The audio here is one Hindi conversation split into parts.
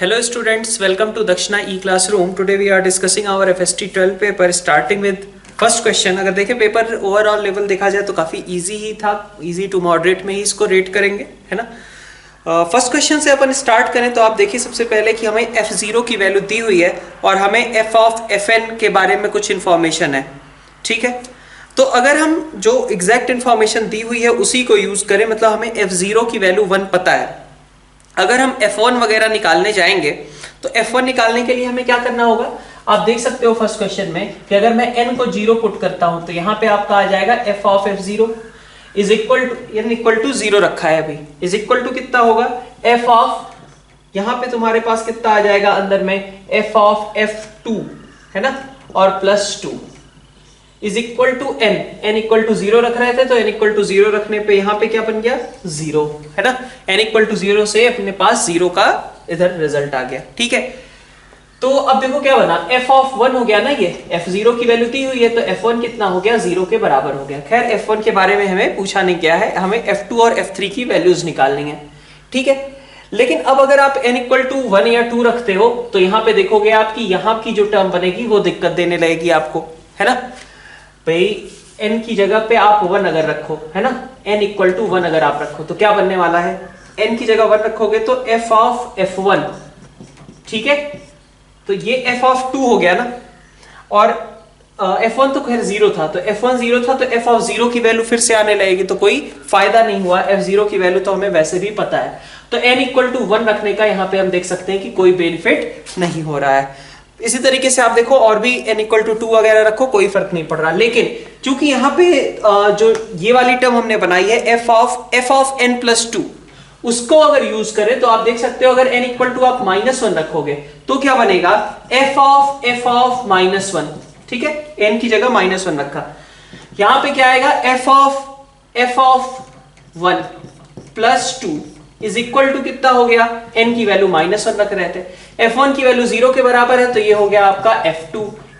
Hello students, welcome to Dakshina E-Classroom. Today we are discussing our FST 12 paper starting with first question. अगर देखें पेपर ओवरऑल लेवल देखा जाए तो काफ़ी इजी ही था, इजी टू मॉडरेट में ही इसको रेट करेंगे, है ना। फर्स्ट क्वेश्चन से अपन स्टार्ट करें तो आप देखिए सबसे पहले कि हमें f0 की वैल्यू दी हुई है और हमें f ऑफ fn के बारे में कुछ इन्फॉर्मेशन है, ठीक है। तो अगर हम जो एग्जैक्ट इन्फॉर्मेशन दी हुई है उसी को यूज करें, मतलब हमें f0 की वैल्यू 1 पता है। अगर हम f1 वगैरह निकालने जाएंगे तो f1 निकालने के लिए हमें क्या करना होगा, आप देख सकते हो फर्स्ट क्वेश्चन में कि अगर मैं n को 0 पुट करता हूं तो यहां पे आपका आ जाएगा f of f0 is equal to n equal to 0 रखा है अभी, इज इक्वल टू कितना होगा f ऑफ, यहां पे तुम्हारे पास कितना आ जाएगा अंदर में f ऑफ f2, है ना, और plus 2 is equal to n equal to 0 रख रहे थे तो n इक्वल टू 0 रखने पे यहाँ पे क्या बन गया 0, है ना। n इक्वल टू 0 से अपने पास 0 का इधर रिजल्ट आ गया, ठीक है। तो अब देखो क्या बना, f ऑफ 1 हो गया ना, ये f0 की वैल्यू दी हुई है तो f1 कितना हो गया 0 के बराबर हो गया। खैर f1 के बारे में हमें पूछा नहीं गया है, हमें f2 और f3 की वैल्यूज निकालनी है, ठीक है। लेकिन अब अगर आप n इक्वल टू 1 या 2 रखते हो तो यहाँ पे देखोगे आपकी यहाँ की जो टर्म बनेगी वो दिक्कत देने लगेगी आपको, है ना। भाई n की जगह पे आप 1 अगर रखो, है ना, n इक्वल टू 1 अगर आप रखो तो क्या बनने वाला है, n की जगह 1 रखोगे तो f ऑफ f1, ठीक है। तो ये f ऑफ 2 हो गया ना, और f1 तो खैर 0 था, तो f1 0 था तो f ऑफ 0 की वैल्यू फिर से आने लगेगी, तो कोई फायदा नहीं हुआ। f0 की वैल्यू तो हमें वैसे भी पता है, तो n इक्वल टू 1 रखने का यहाँ पे हम देख सकते हैं कि कोई बेनिफिट नहीं हो रहा है। इसी तरीके से आप देखो और भी n इक्वल टू 2 वगैरह रखो, कोई फर्क नहीं पड़ रहा। लेकिन चूंकि यहाँ पे जो ये वाली टर्म हमने बनाई है f ऑफ n प्लस 2, उसको अगर यूज करें तो आप देख सकते हो अगर n इक्वल टू आप -1 रखोगे तो क्या बनेगा f ऑफ -1, ठीक है। n की जगह -1 रखा, यहां पे क्या आएगा f of 1 plus 2 is equal to कितना हो गया, n की वैल्यू -1 रख रहे थे, f1 की वैल्यू 0 के बराबर है तो ये हो गया आपका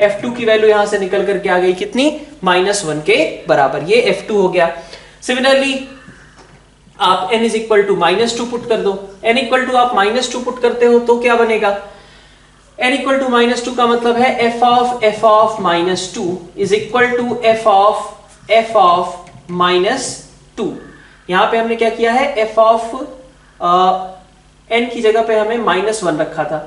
f2 की वैल्यू यहां से निकल करके आ गई कितनी, -1 के बराबर, ये f2 हो गया। सिमिलरली आप n is equal to -2 put कर दो, n इक्वल टू आप -2 पुट करते हो तो क्या बनेगा, n इक्वल टू -2 का मतलब है f of -2 is equal to f of -2। यहां पे हमने क्या किया है, f ऑफ n की जगह पे हमें -1 रखा था,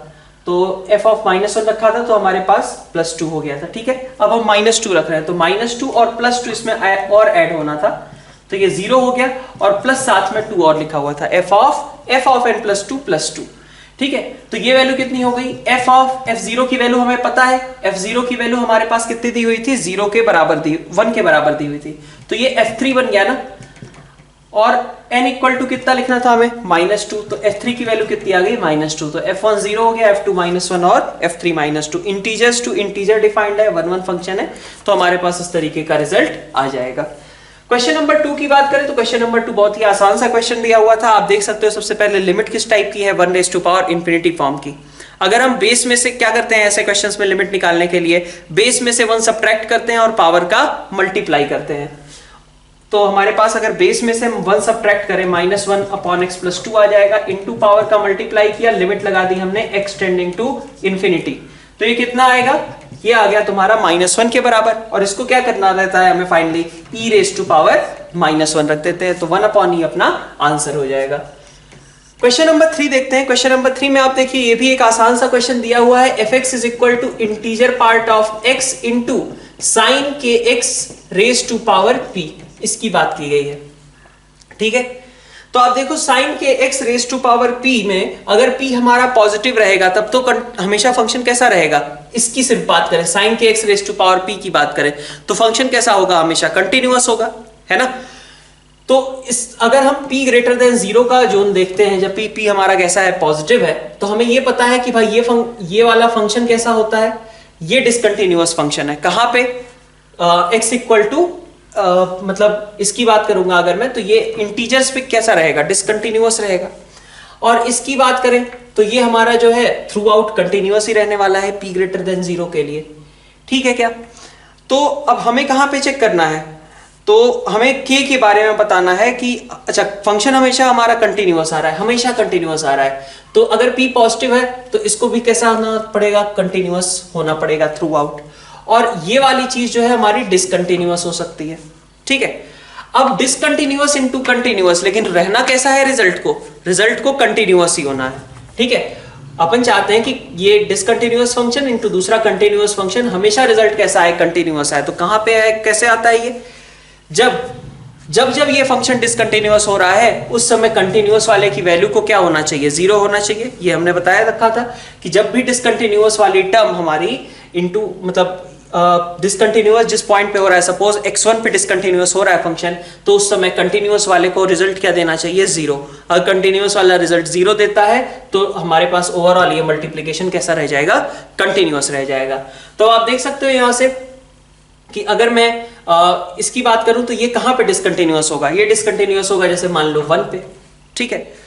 तो f ऑफ -1 रखा था तो हमारे पास +2 हो गया था, ठीक है। अब हम -2 रख रहे हैं तो -2 और +2 इसमें और ऐड होना था, तो ये 0 हो गया और प्लस साथ में 2 और लिखा हुआ था, f ऑफ n प्लस 2, ठीक है। तो ये वैल्यू कितनी हो गई, f ऑफ f0 की वैल्यू हमें पता है, f0 की वैल्यू हमारे पास कितनी दी हुई थी, 0 के बराबर 1 के बराबर दी हुई थी, तो ये f3 बन गया ना। और n इक्वल टू कितना लिखना था हमें, -2, तो f3 की वैल्यू कितनी आ गई, -2, तो f1 0 हो गया, f2 -1 और f3 -2। Integers to integer defined है, 1 1 फंक्शन है, तो हमारे पास इस तरीके का रिजल्ट आ जाएगा। क्वेश्चन नंबर 2 की बात करें तो क्वेश्चन नंबर 2 बहुत ही आसान सा क्वेश्चन दिया हुआ था। आप देख सकते हो सबसे पहले लिमिट किस टाइप की है, 1⁻∞ फॉर्म की। अगर हम बेस में से क्या करते हैं ऐसे क्वेश्चंस में लिमिट निकालने के लिए, बेस में से 1 सब्ट्रैक्ट करते हैं और पावर का मल्टीप्लाई करते हैं। तो हमारे पास अगर बेस में से हम 1 सब्ट्रैक्ट करें -1 अपॉन x प्लस 2 आ जाएगा, इनटू पावर का मल्टीप्लाई किया, लिमिट लगा दी हमने x टेंडिंग टू इन्फिनिटी, तो ये कितना आएगा, ये आ गया तुम्हारा -1 के बराबर। और इसको क्या करना रहता है हमें finally, e raise to power -1 रख देते हैं, तो 1 अपॉन e अपना आंसर हो जाएगा। क्वेश्चन नंबर 3 देखते हैं। क्वेश्चन नंबर 3 में आप देखिए ये भी एक आसान सा क्वेश्चन दिया हुआ है, fx is equal to integer part of x into sine के x raise to power p, इसकी बात की गई है, ठीक है। तो आप देखो साइन के x raise to power p में अगर p हमारा पॉजिटिव रहेगा तब तो हमेशा फंक्शन कैसा रहेगा, इसकी सिर्फ बात करें, साइन के x raise to power p की बात करें तो फंक्शन कैसा होगा, हमेशा कंटिन्यूअस होगा, है ना। तो अगर हम p ग्रेटर देन 0 का जोन देखते हैं, जब p हमारा कैसा है, पॉजिटिव है, तो हमें ये पता है कि भाई ये वाला फंक्शन कैसा होता है, ये डिसकंटिन्यूअस फंक्शन है। कहां पे, x इक्वल टू मतलब इसकी बात करूंगा अगर मैं, तो ये इंटीजर्स पे कैसा रहेगा, डिसकंटिन्यूअस रहेगा। और इसकी बात करें तो ये हमारा जो है थ्रू आउट कंटिन्यूअस ही रहने वाला है p ग्रेटर देन 0 के लिए, ठीक है क्या। तो अब हमें कहां पे चेक करना है, तो हमें k के बारे में बताना है कि अच्छा फंक्शन हमेशा हमारा कंटिन्यूअस आ रहा है, हमेशा कंटिन्यूअस आ रहा है, तो अगर p पॉजिटिव है तो इसको भी कैसा होना पड़ेगा, कंटिन्यूअस होना पड़ेगा थ्रू आउट। और ये वाली चीज जो है हमारी डिसकंटिन्यूअस हो सकती है, ठीक है। अब डिसकंटिन्यूअस इनटू कंटिन्यूअस, लेकिन रहना कैसा है रिजल्ट को कंटिन्यूअस ही होना है, ठीक है। अपन चाहते हैं कि ये डिसकंटिन्यूअस फंक्शन इनटू दूसरा कंटिन्यूअस फंक्शन, हमेशा रिजल्ट कैसा है, कंटिन्यूअस है। तो कहां पे है, कैसे आता है ये, जब ये फंक्शन डिसकंटिन्यूअस हो रहा है उस समय कंटिन्यूअस वाले की वैल्यू को क्या होना चाहिए, 0 होना चाहिए। ये हमने बताया रखा था कि जब भी डिसकंटिन्यूअस वाली टर्म हमारी इनटू मतलब डिसकंटिन्यूअस जिस पॉइंट पे हो रहा है, सपोज x1 पे डिसकंटिन्यूअस हो रहा है फंक्शन, तो उस समय कंटिन्यूअस वाले को रिजल्ट क्या देना चाहिए, 0। अगर कंटिन्यूअस वाला रिजल्ट 0 देता है तो हमारे पास ओवरऑल ये मल्टीप्लिकेशन कैसा रह जाएगा, कंटिन्यूअस रह जाएगा। तो आप देख सकते हो यहां से कि अगर मैं इसकी बात करूं तो ये कहां पे डिसकंटिन्यूअस होगा, ये डिसकंटिन्यूअस होगा जैसे मान लो 1 पे, ठीक है।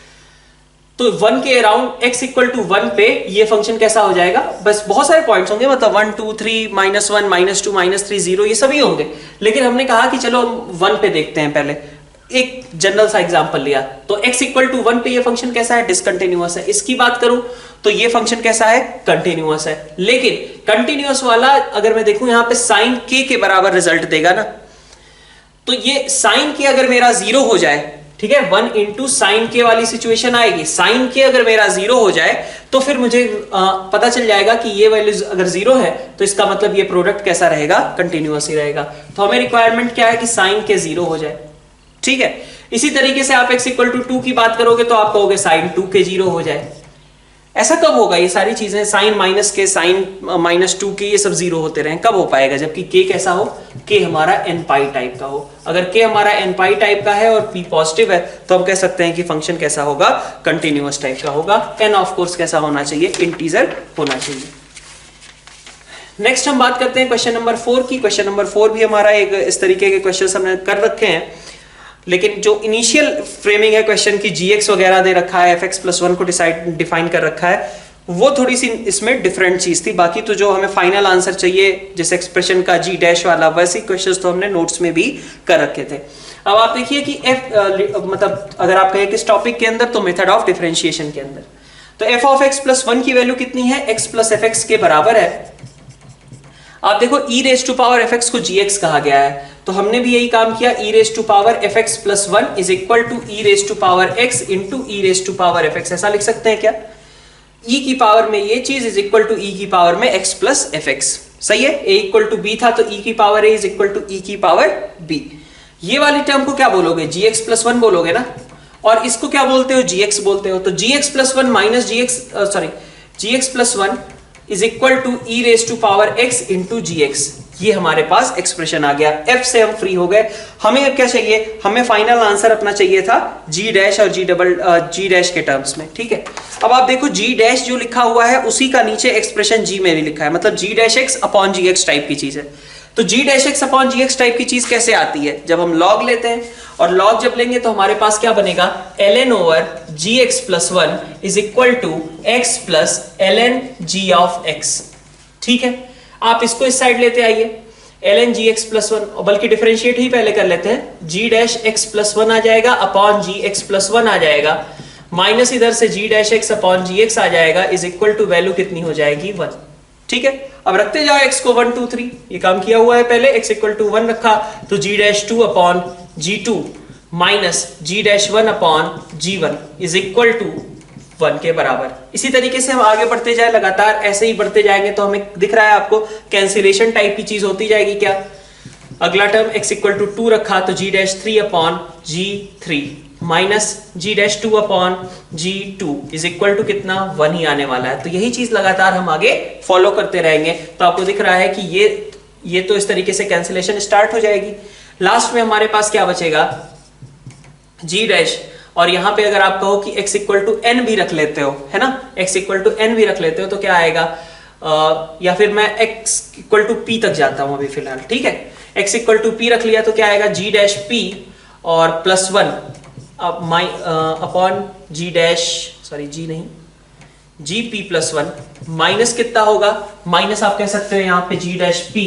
तो 1 के अराउंड x इक्वल टू 1 पे ये फंक्शन कैसा हो जाएगा, बस बहुत सारे पॉइंट्स होंगे, मतलब 1 2 3 -1 -2 -3 0 ये सभी होंगे, लेकिन हमने कहा कि चलो 1 पे देखते हैं पहले, एक जनरल सा एग्जांपल लिया। तो x इक्वल टू 1 पे ये फंक्शन कैसा है, डिसकंटिन्यूअस है। इसकी बात करूं तो ये फंक्शन कैसा है, कंटिन्यूअस है। लेकिन कंटिन्यूअस वाला अगर मैं देखूं यहां पे साइन k के बराबर रिजल्ट देगा ना, तो ये साइन k अगर मेरा 0 हो जाए, ठीक है, 1 इंटू साइन के वाली सिचुएशन आएगी। साइन के अगर मेरा 0 हो जाए तो फिर मुझे पता चल जाएगा कि ये वैल्यू अगर 0 है तो इसका मतलब ये प्रोडक्ट कैसा रहेगा, कंटिन्यूअस ही रहेगा। तो हमें रिक्वायरमेंट क्या है कि साइन के 0 हो जाए, ठीक है। इसी तरीके से आप x इक्वल टू 2 की बात करोगे तो आप कहोगे साइन 2 के 0 हो जाए। ऐसा कब होगा, ये सारी चीजें साइन माइनस के, साइन -2 के, ये सब 0 होते रहे, कब हो पाएगा, जबकि k कैसा हो, k हमारा n पाई टाइप का हो। अगर k हमारा n पाई टाइप का है और p पॉजिटिव है तो हम कह सकते हैं कि फंक्शन कैसा होगा, कंटिन्यूअस टाइप का होगा। n ऑफ कोर्स कैसा होना चाहिए, इंटीजर होना चाहिए। नेक्स्ट हम बात करते हैं क्वेश्चन नंबर 4 की। क्वेश्चन नंबर 4 भी हमारा एक इस तरीके के क्वेश्चन हमने कर रखे हैं, लेकिन जो इनिशियल फ्रेमिंग है क्वेश्चन की, gx वगैरह दे रखा है, fx+1 को डिफाइन कर रखा है, वो थोड़ी सी इसमें डिफरेंट चीज थी। बाकी तो जो हमें फाइनल आंसर चाहिए जिस एक्सप्रेशन का g डैश वाला, वैसे क्वेश्चंस तो हमने नोट्स में भी कर रखे थे। अब आप देखिए कि मतलब अगर आप कहें किस टॉपिक के अंदर, तो मेथड ऑफ डिफरेंशिएशन के अंदर, तो f ऑफ x+1 की वैल्यू कितनी है, x प्लस fx के बराबर है। आप देखो e raise to power fx को gx कहा गया है, तो हमने भी यही काम किया, e raise to power fx+1 is equal to e raise to power x into e raise to power fx। ऐसा लिख सकते हैं क्या, e की पावर में ये चीज इज इक्वल टू e की पावर में x प्लस fx, सही है। a इक्वल टू b था तो e की power a is equal to e की पावर b। ये वाली टर्म को क्या बोलोगे, gx+1 बोलोगे ना, और इसको क्या बोलते हो, gx बोलते हो। तो gx+1 minus gx+1 is equal to e raise to power x into gx। ये हमारे पास एक्सप्रेशन आ गया, f से हम फ्री हो गए। हमें अब क्या चाहिए, हमें फाइनल आंसर अपना चाहिए था g डैश और g डैश के टर्म्स में, ठीक है। अब आप देखो g डैश जो लिखा हुआ है उसी का नीचे एक्सप्रेशन g में भी लिखा है, मतलब g dash x upon gx type की चीज है। तो g dash x upon gx type की चीज कैसे आती है, जब हम लॉग लेते हैं, और लॉग जब लेंगे तो हमारे पास क्या बनेगा, ln over gx+1 is equal to x plus ln g ऑफ x, ठीक है। आप इसको इस साइड लेते आइए, ln gx+1, बल्कि डिफरेंशिएट ही पहले कर लेते हैं, g डैश x+1 आ जाएगा अपॉन gx+1 आ जाएगा, माइनस इधर से g dash x upon gx आ जाएगा, इज इक्वल टू वैल्यू कितनी हो जाएगी, 1, ठीक है। अब रखते जाओ x को 1 2 3, ये काम किया हुआ है पहले, x इक्वल टू 1 रखा तो g dash 2 upon g2 minus g dash 1 upon g1 is equal to 1 के बराबर। इसी तरीके से हम आगे बढ़ते जाए, लगातार ऐसे ही बढ़ते जाएंगे तो हमें दिख रहा है आपको कैंसिलेशन टाइप की चीज होती जाएगी। क्या, अगला टर्म x इक्वल टू 2 रखा तो g dash 3 upon g3 minus g dash 2 upon g2 is equal to कितना, 1 ही आने वाला है। तो यही चीज लगातार हम आगे फॉलो करते रहेंगे। तो आपको दिख रहा है कि ये तो इस तरीके से कैंसिलेशन स्टार्ट हो जाएगी। लास्ट में हमारे पास क्या बचेगा, g डैश, और यहां पे अगर आप कहो कि x इक्वल टू n भी रख लेते हो, है ना, x इक्वल टू n भी रख लेते हो तो क्या आएगा, या फिर मैं x इक्वल टू p तक जाता हूं अभी फिलहाल, ठीक है। x इक्वल टू p रख लिया तो क्या आएगा, g डैश p और +1 upon g dash, sorry g नहीं, gp+1 माइनस कितना होगा, माइनस आप कह सकते हो यहाँ पे g dash p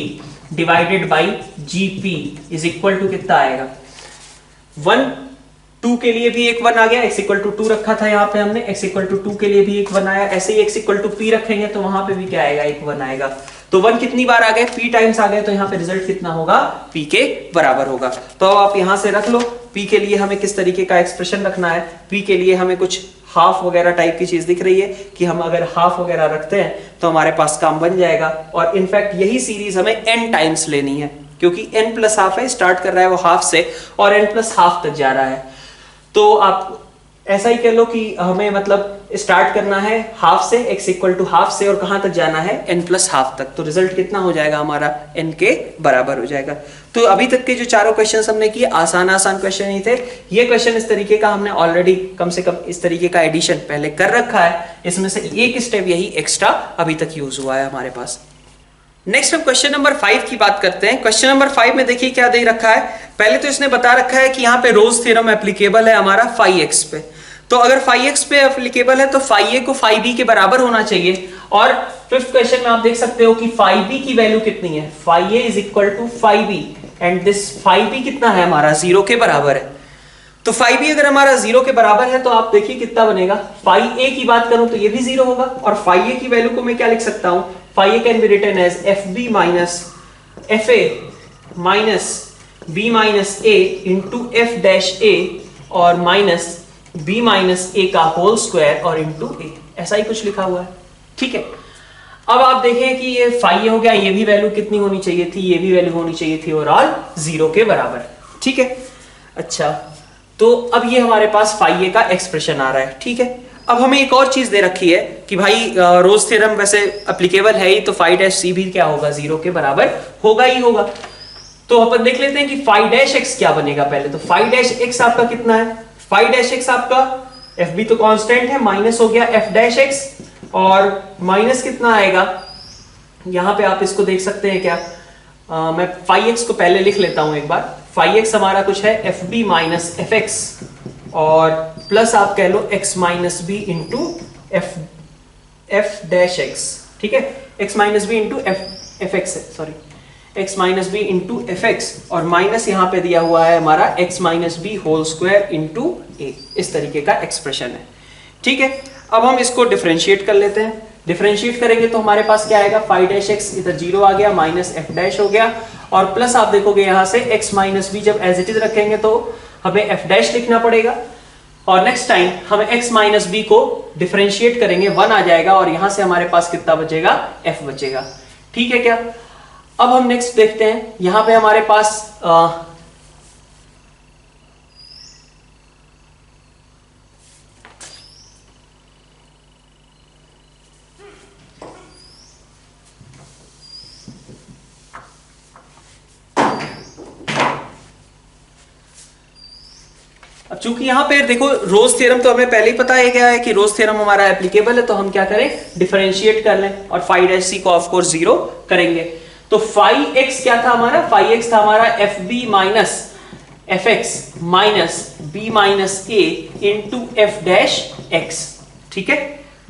divided by GP is equal to कितना आएगा 1, 2 के लिए भी एक 1 आ गया, x इक्वल टू 2 रखा था यहाँ पे हमने, x इक्वल टू 2 के लिए भी एक 1 आया, ऐसे ही x इक्वल टू p रखेंगे तो वहां पे भी क्या आएगा, एक 1 आएगा। तो 1 कितनी बार आ गए, p टाइम्स आ गए, तो यहाँ पे रिजल्ट कितना होगा, p के बराबर होगा। तो अब आप यहां से रख लो p के लिए हमें किस तरीके का एक्सप्रेशन रखना है। p के लिए हमें कुछ हाफ वगैरह टाइप की चीज दिख रही है कि हम अगर हाफ वगैरह रखते हैं तो हमारे पास काम बन जाएगा। और इनफैक्ट यही सीरीज हमें n टाइम्स लेनी है, क्योंकि n प्लस हाफ है, स्टार्ट कर रहा है वो हाफ से और n प्लस हाफ तक जा रहा है। तो आप ऐसा ही कह लो कि हमें मतलब स्टार्ट करना है हाफ से, x इक्वल टू हाफ से, और कहां तक जाना है, n प्लस हाफ तक। तो रिजल्ट कितना हो जाएगा हमारा, n के बराबर हो जाएगा। तो अभी तक के जो चारों क्वेश्चंस हमने किए आसान क्वेश्चन ही थे। ये क्वेश्चन इस तरीके का हमने ऑलरेडी कम से कम इस तरीके का एडिशन पहले कर रखा है, इसमें से एक स्टेप यही एक्स्ट्रा अभी तक यूज हुआ है हमारे पास। नेक्स्ट हम क्वेश्चन नंबर 5 की बात करते हैं। क्वेश्चन नंबर 5 में देखिए क्या दे रखा है। पहले तो इसने बता रखा है कि यहाँ पे रोज थ्योरम एप्लीकेबल है हमारा फाई एक्स पे। तो अगर फाई एक्स पे एप्लीकेबल है तो फाई ए को फाई बी के बराबर होना चाहिए। और फिफ्थ क्वेश्चन में आप देख सकते हो कि फाई बी की वैल्यू कितनी है, phi A is equal to phi B, and this phi B कितना है हमारा, 0 के बराबर है। तो फाई बी अगर हमारा 0 के बराबर है तो आप देखिए कितना बनेगा, फाई ए की बात करूं तो ये भी 0 होगा। और फाई ए की वैल्यू को मैं क्या लिख सकता हूं, phi a can be written as f b minus f a minus b minus a into F dash a और माइनस बी माइनस ए का होल स्क्वायर और इंटू ए, ऐसा ही कुछ लिखा हुआ है। ठीक है, अब आप देखें कि ये फाई ए हो गया, ये भी वैल्यू कितनी होनी चाहिए थी, ये भी वैल्यू होनी चाहिए थी ओवरऑल 0 के बराबर। ठीक है, अच्छा तो अब ये हमारे पास फाई ए का एक्सप्रेशन आ रहा है। ठीक है, अब हमें एक और चीज दे रखी है कि भाई रोज थ्योरम वैसे एप्लीकेबल है ही, तो फाई डैश सी भी क्या होगा, 0 के बराबर होगा ही होगा। तो अपन देख लेते हैं कि फाई डैश एक्स क्या बनेगा। पहले तो फाई डैश एक्स आपका कितना है, फाई डैश एक्स आपका एफ बी तो कांस्टेंट है, माइनस हो गया एफ डैश एक्स, और माइनस कितना आएगा, यहां पे आप इसको देख सकते हैं क्या, मैं फाई एक्स को पहले लिख लेता हूं एक बार। फाई एक्स हमारा कुछ है f b minus f x, और प्लस आप कह लो x minus B into F dash x. ठीक है, x minus B into f x, sorry x minus B into f x, और माइनस यहां पे दिया हुआ है हमारा x minus b whole square into a, इस तरीके का एक्सप्रेशन है। ठीक है, अब हम इसको डिफरेंशिएट कर लेते हैं। डिफरेंशिएट करेंगे तो हमारे पास क्या आएगा, फाई डैश एक्स इधर 0 आ गया, माइनस एफ डैश हो गया, और प्लस आप देखोगे यहां से x माइनस बी जब एज इट इज रखेंगे तो हमें एफ डैश लिखना पड़ेगा, और नेक्स्ट टाइम हम x माइनस बी को डिफरेंशिएट करेंगे 1 आ जाएगा, और यहां से हमारे पास कितना बचेगा, f बचेगा। ठीक है क्या, अब हम नेक्स्ट देखते हैं, यहां पे हमारे पास अब चूंकि यहां पे देखो रोज थ्योरम तो हमें पहले ही पता है क्या है कि रोज थ्योरम हमारा एप्लीकेबल है, तो हम क्या करें, डिफरेंशिएट कर लें और फाई डैश सी को ऑफ कोर्स 0 करेंगे। तो फाई एक्स क्या था हमारा, फाई एक्स था हमारा f b minus f x minus b minus a into F dash x. ठीक है,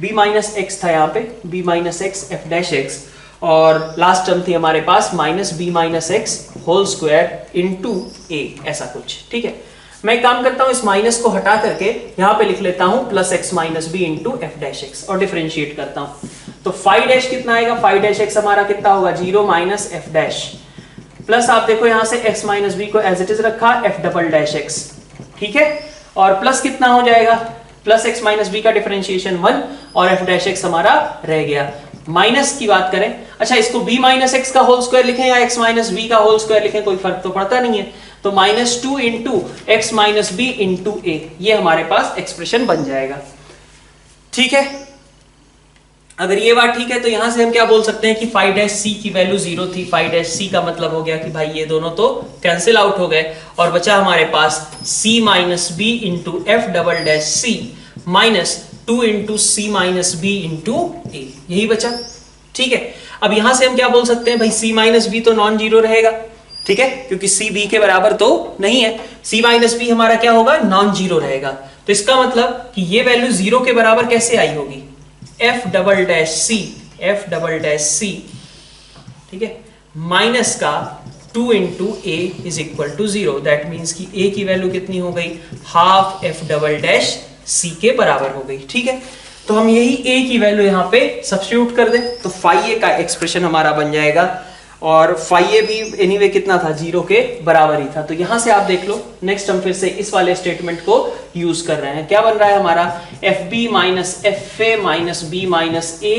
बी माइनस एक्स था यहाँ पे, b minus x f dash x, और लास्ट टर्म थी हमारे पास minus b minus x whole square into a, ऐसा कुछ। ठीक है, मैं एक काम करता हूं, इस माइनस को हटा करके यहां पे लिख लेता हूं plus X minus B into F dash x, और डिफरेंशिएट करता हूं। तो फाई डैश कितना आएगा, फाई डैश एक्स हमारा कितना होगा, 0 माइनस एफ डैश, प्लस आप देखो यहां से एक्स माइनस बी को एज इट इज रखा, एफ डबल डैश एक्स। ठीक है, और प्लस कितना हो जाएगा, प्लस एक्स माइनस बी का डिफरेंशिएशन 1, और एफ डैश एक्स हमारा रह गया। माइनस की बात करें, अच्छा इसको b माइनस एक्स का होल स्क्वायर लिखें या x माइनस बी का होल स्क्वायर लिखें, कोई फर्क तो पड़ता नहीं है। तो -2 into x minus B into a, ये हमारे पास एक्सप्रेशन बन जाएगा। ठीक है, अगर ये बात ठीक है तो यहां से हम क्या बोल सकते हैं कि फाई डैश सी की वैल्यू 0 थी। फाई डैश सी का मतलब हो गया कि भाई ये दोनों तो कैंसिल आउट हो गए, और बचा हमारे पास c minus B into f double dash c minus 2 into c minus B into a, यही बचा। ठीक है, अब यहां से हम क्या बोल सकते हैं, भाई c माइनस बी तो नॉन जीरो रहेगा। ठीक है, क्योंकि c b के बराबर तो नहीं है, c माइनस बी हमारा क्या होगा, नॉन जीरो रहेगा। तो इसका मतलब कि ये वैल्यू 0 के बराबर कैसे आई होगी, F double dash C, F double dash C. ठीक है, माइनस का 2 into A is equal to 0। That means कि ए की वैल्यू कितनी हो गई, half F double dash C के बराबर हो गई। ठीक है, तो हम यही ए की वैल्यू यहाँ पे सब्स्टिट्यूट कर दें तो फाई ए का एक्सप्रेशन हमारा बन जाएगा, और फाई ए भी एनीवे कितना था, 0 के बराबर ही था। तो यहां से आप देख लो, नेक्स्ट हम फिर से इस वाले स्टेटमेंट को यूज कर रहे हैं। क्या बन रहा है हमारा, f b minus f a minus b minus a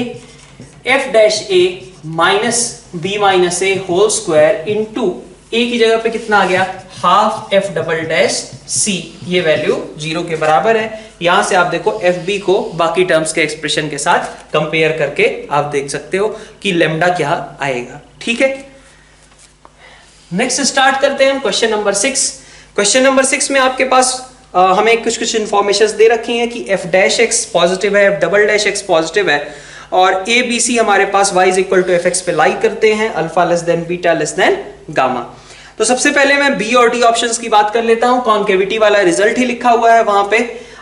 f dash a minus b minus a whole square into a की जगह पे कितना आ गया, half F double dash c, ये वैल्यू 0 के बराबर है। यहां से आप देखो एफ बी को बाकी टर्म्स के एक्सप्रेशन के साथ कंपेयर करके आप देख सकते हो कि लेमडा क्या आएगा। ठीक है, नेक्स्ट स्टार्ट करते हैं हम क्वेश्चन नंबर 6। क्वेश्चन नंबर 6 में आपके पास हमें कुछ इंफॉर्मेशन दे रखी हैं कि एफ डैश एक्स पॉजिटिव है, F double dash X positive है, और ए बी सी हमारे पास y is equal to F X पे लाई करते हैं, alpha less than beta less than gamma. तो सबसे पहले मैं बी और डी ऑप्शंस की बात कर लेता हूं। कॉन्केविटी वाला रिजल्ट ही लिखा हुआ है वहां पे।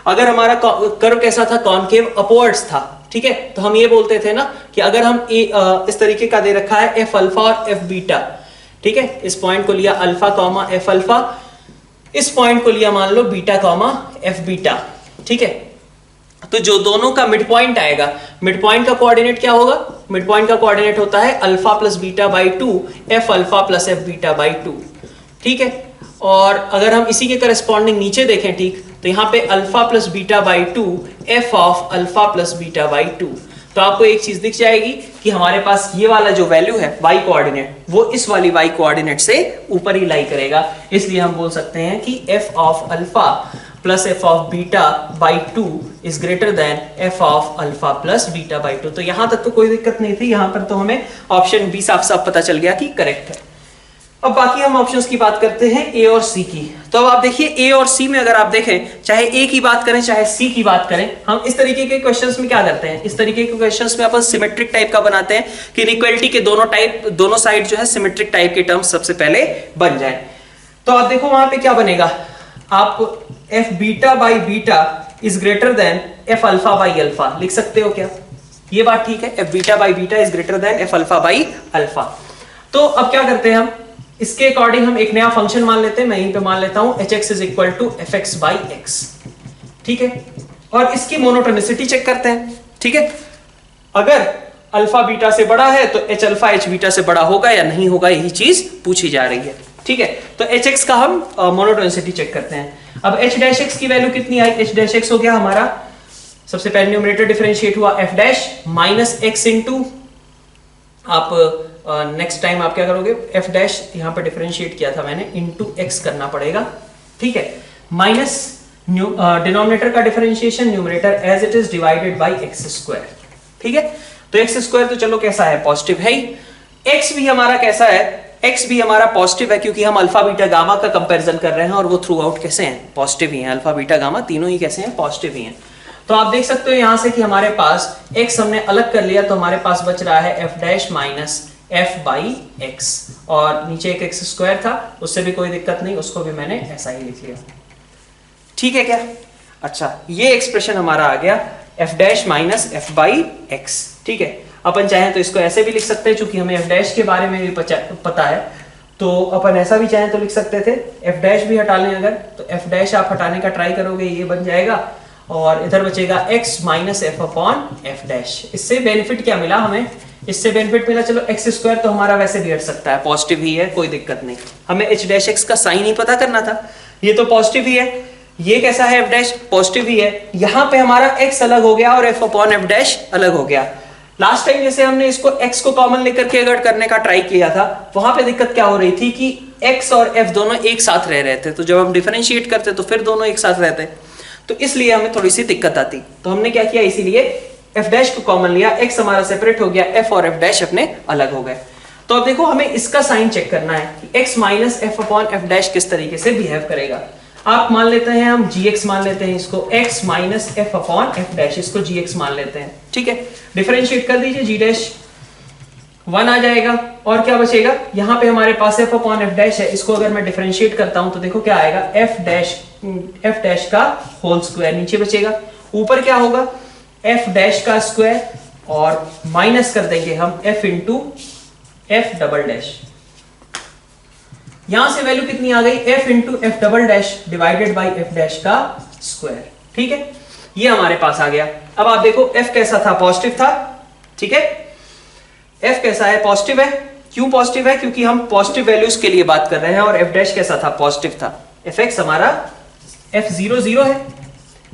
अगर हमारा कर्व कैसा था, कॉन्केव अपवर्ड्स था। ठीक है, तो हम ये बोलते थे ना कि अगर हम इस तरीके का दे रखा है एफ अल्फा और एफ बीटा, ठीक है, इस पॉइंट को लिया अल्फा कॉमा एफ अल्फा, इस पॉइंट को लिया मान low beta comma F beta. ठीक है, तो जो दोनों का मिड पॉइंट आएगा, मिड पॉइंट का कोऑर्डिनेट क्या होगा, मिड पॉइंट का कोऑर्डिनेट होता है alpha plus beta by 2 F alpha plus F beta by 2। ठीक है, और अगर हम इसी के करस्पॉन्डिंग नीचे देखें, ठीक, तो यहां पे alpha plus beta by 2 F of alpha plus beta by 2। तो आपको एक चीज दिख जाएगी कि हमारे पास ये वाला जो वैल्यू है y कोऑर्डिनेट, वो इस वाली y कोऑर्डिनेट से ऊपर ही लाई करेगा। इसलिए हम बोल सकते हैं कि f of alpha plus f of beta by 2 is greater than f of alpha plus beta by 2। तो यहां तक तो कोई दिक्कत नहीं थी, यहां पर तो हमें ऑप्शन बी साफ साफ पता चल गया कि करेक्ट है। अब बाकी हम ऑप्शंस की बात करते हैं ए और सी की। तो अब आप देखिए ए और सी में अगर आप देखें, चाहे ए की बात करें चाहे सी की बात करें, हम इस तरीके के क्वेश्चंस में क्या करते हैं, इस तरीके के क्वेश्चंस में अपन सिमेट्रिक टाइप का बनाते हैं कि इनइक्वालिटी के दोनों साइड जो है सिमेट्रिक टाइप के टर्म्स सबसे पहले बन जाए। तो आप देखो वहां पे क्या बनेगा, आप F beta by beta is greater than F alpha by alpha लिख सकते हो क्या, ये बात ठीक है, F beta by beta is greater than F alpha by alpha. तो अब क्या करते हैं हम, इसके अकॉर्डिंग हम एक नया फंक्शन मान लेते हैं, मैं यहीं पे मान लेता हूं H X is equal to F X by X. ठीक है, और इसकी मोनोटोनिसिटी चेक करते हैं। ठीक है, अगर अल्फा बीटा से बड़ा है तो एच अल्फा एच बीटा से बड़ा होगा या नहीं होगा, यही चीज पूछी जा रही है। ठीक है, तो एच एक्स का हम मोनोटोनिसिटी चेक करते हैं। अब एच डैश एक्स की वैल्यू कितनी आई, एच डैश एक्स हो गया हमारा, सबसे पहले न्यूमरेटर डिफरेंशिएट हुआ F dash minus x into, आप नेक्स्ट टाइम आप क्या करोगे, एफ डैश यहां पर डिफरेंशिएट किया था मैंने, इंटू एक्स करना पड़ेगा। ठीक है, माइनस डिनोमिनेटर का differentiation, numerator as it is divided by X square. ठीक है, तो एक्स स्क्वायर तो चलो कैसा है, पॉजिटिव है ही। एक्स भी हमारा कैसा है, एक्स भी हमारा पॉजिटिव है, क्योंकि हम अल्फा बीटा गामा का कंपैरिजन कर रहे हैं और वो थ्रू आउट कैसे हैं, पॉजिटिव ही हैं। अल्फा बीटा गामा तीनों ही कैसे हैं, पॉजिटिव ही हैं। तो आप देख सकते हो यहां से कि हमारे पास एक्स हमने अलग कर लिया, तो हमारे पास बच रहा है F dash minus F by x, और नीचे एक एक्स स्क्वायर था, उससे भी कोई दिक्कत नहीं, उसको भी मैंने ऐसा ही लिख लिया। ठीक है क्या, अच्छा, ये एक्सप्रेशन हमारा आ गया F dash minus F by X. ठीक है, अपन चाहें तो इसको ऐसे भी लिख सकते हैं, चूंकि हमें एफ डैश के बारे में भी पता है, तो अपन ऐसा भी चाहें तो लिख सकते थे। एफ डैश भी हटा लें अगर, तो एफ डैश आप हटाने का ट्राई करोगे, ये बन जाएगा, और इधर बचेगा x minus F upon F dash. इससे बेनिफिट क्या मिला हमें, इससे बेनिफिट मिला, चलो एक्स स्क्वायर तो हमारा वैसे भी हट सकता है, पॉजिटिव ही है, कोई दिक्कत नहीं। हमें एच डैश एक्स का साइन ही पता करना था, ये तो पॉजिटिव ही है, ये कैसा है, एफ डैश पॉजिटिव ही है। यहां पे हमारा एक्स अलग हो गया और एफ अपॉन एफ डैश अलग हो गया। लास्ट टाइम जैसे हमने इसको एक्स को कॉमन लेकर के अगर करने का ट्राई किया था, वहां पे दिक्कत क्या हो रही थी कि एक्स और एफ दोनों एक साथ रह रहे थे, तो जब हम डिफरेंशिएट करते तो फिर दोनों एक साथ रहते, तो इसलिए हमें थोड़ी सी दिक्कत आती। तो हमने क्या किया, इसीलिए एफ डैश को कॉमन लिया, एक्स हमारा सेपरेट हो गया, एफ और एफ डैश अपने अलग हो गए। तो अब देखो हमें इसका साइन चेक करना है कि x minus F upon F dash किस तरीके से बिहेव करेगा। आप मान लेते हैं, हम gx मान लेते हैं इसको, x minus F upon F dash, इसको gx मान लेते हैं। ठीक है, डिफरेंशिएट कर दीजिए, g डैश 1 आ जाएगा, और क्या बचेगा, यहाँ पे हमारे पास f अपॉन एफ डैश है, इसको अगर मैं डिफरेंशिएट करता हूं तो देखो क्या आएगा, एफ डैश का होल स्क्वायर नीचे बचेगा, ऊपर क्या होगा, एफ डैश का स्क्वायर, और माइनस कर देंगे हम f into f double dash, यहां से वैल्यू कितनी आ गई, F into f double dash divided by F dash का स्क्वायर। ठीक है, ये हमारे पास आ गया। अब आप देखो एफ कैसा था, पॉजिटिव था। ठीक है, एफ कैसा है, पॉजिटिव है। क्यों पॉजिटिव है, क्योंकि हम पॉजिटिव वैल्यूज के लिए बात कर रहे हैं। और एफ डैश कैसा था, पॉजिटिव था। एफ एक्स हमारा एफ 0 है,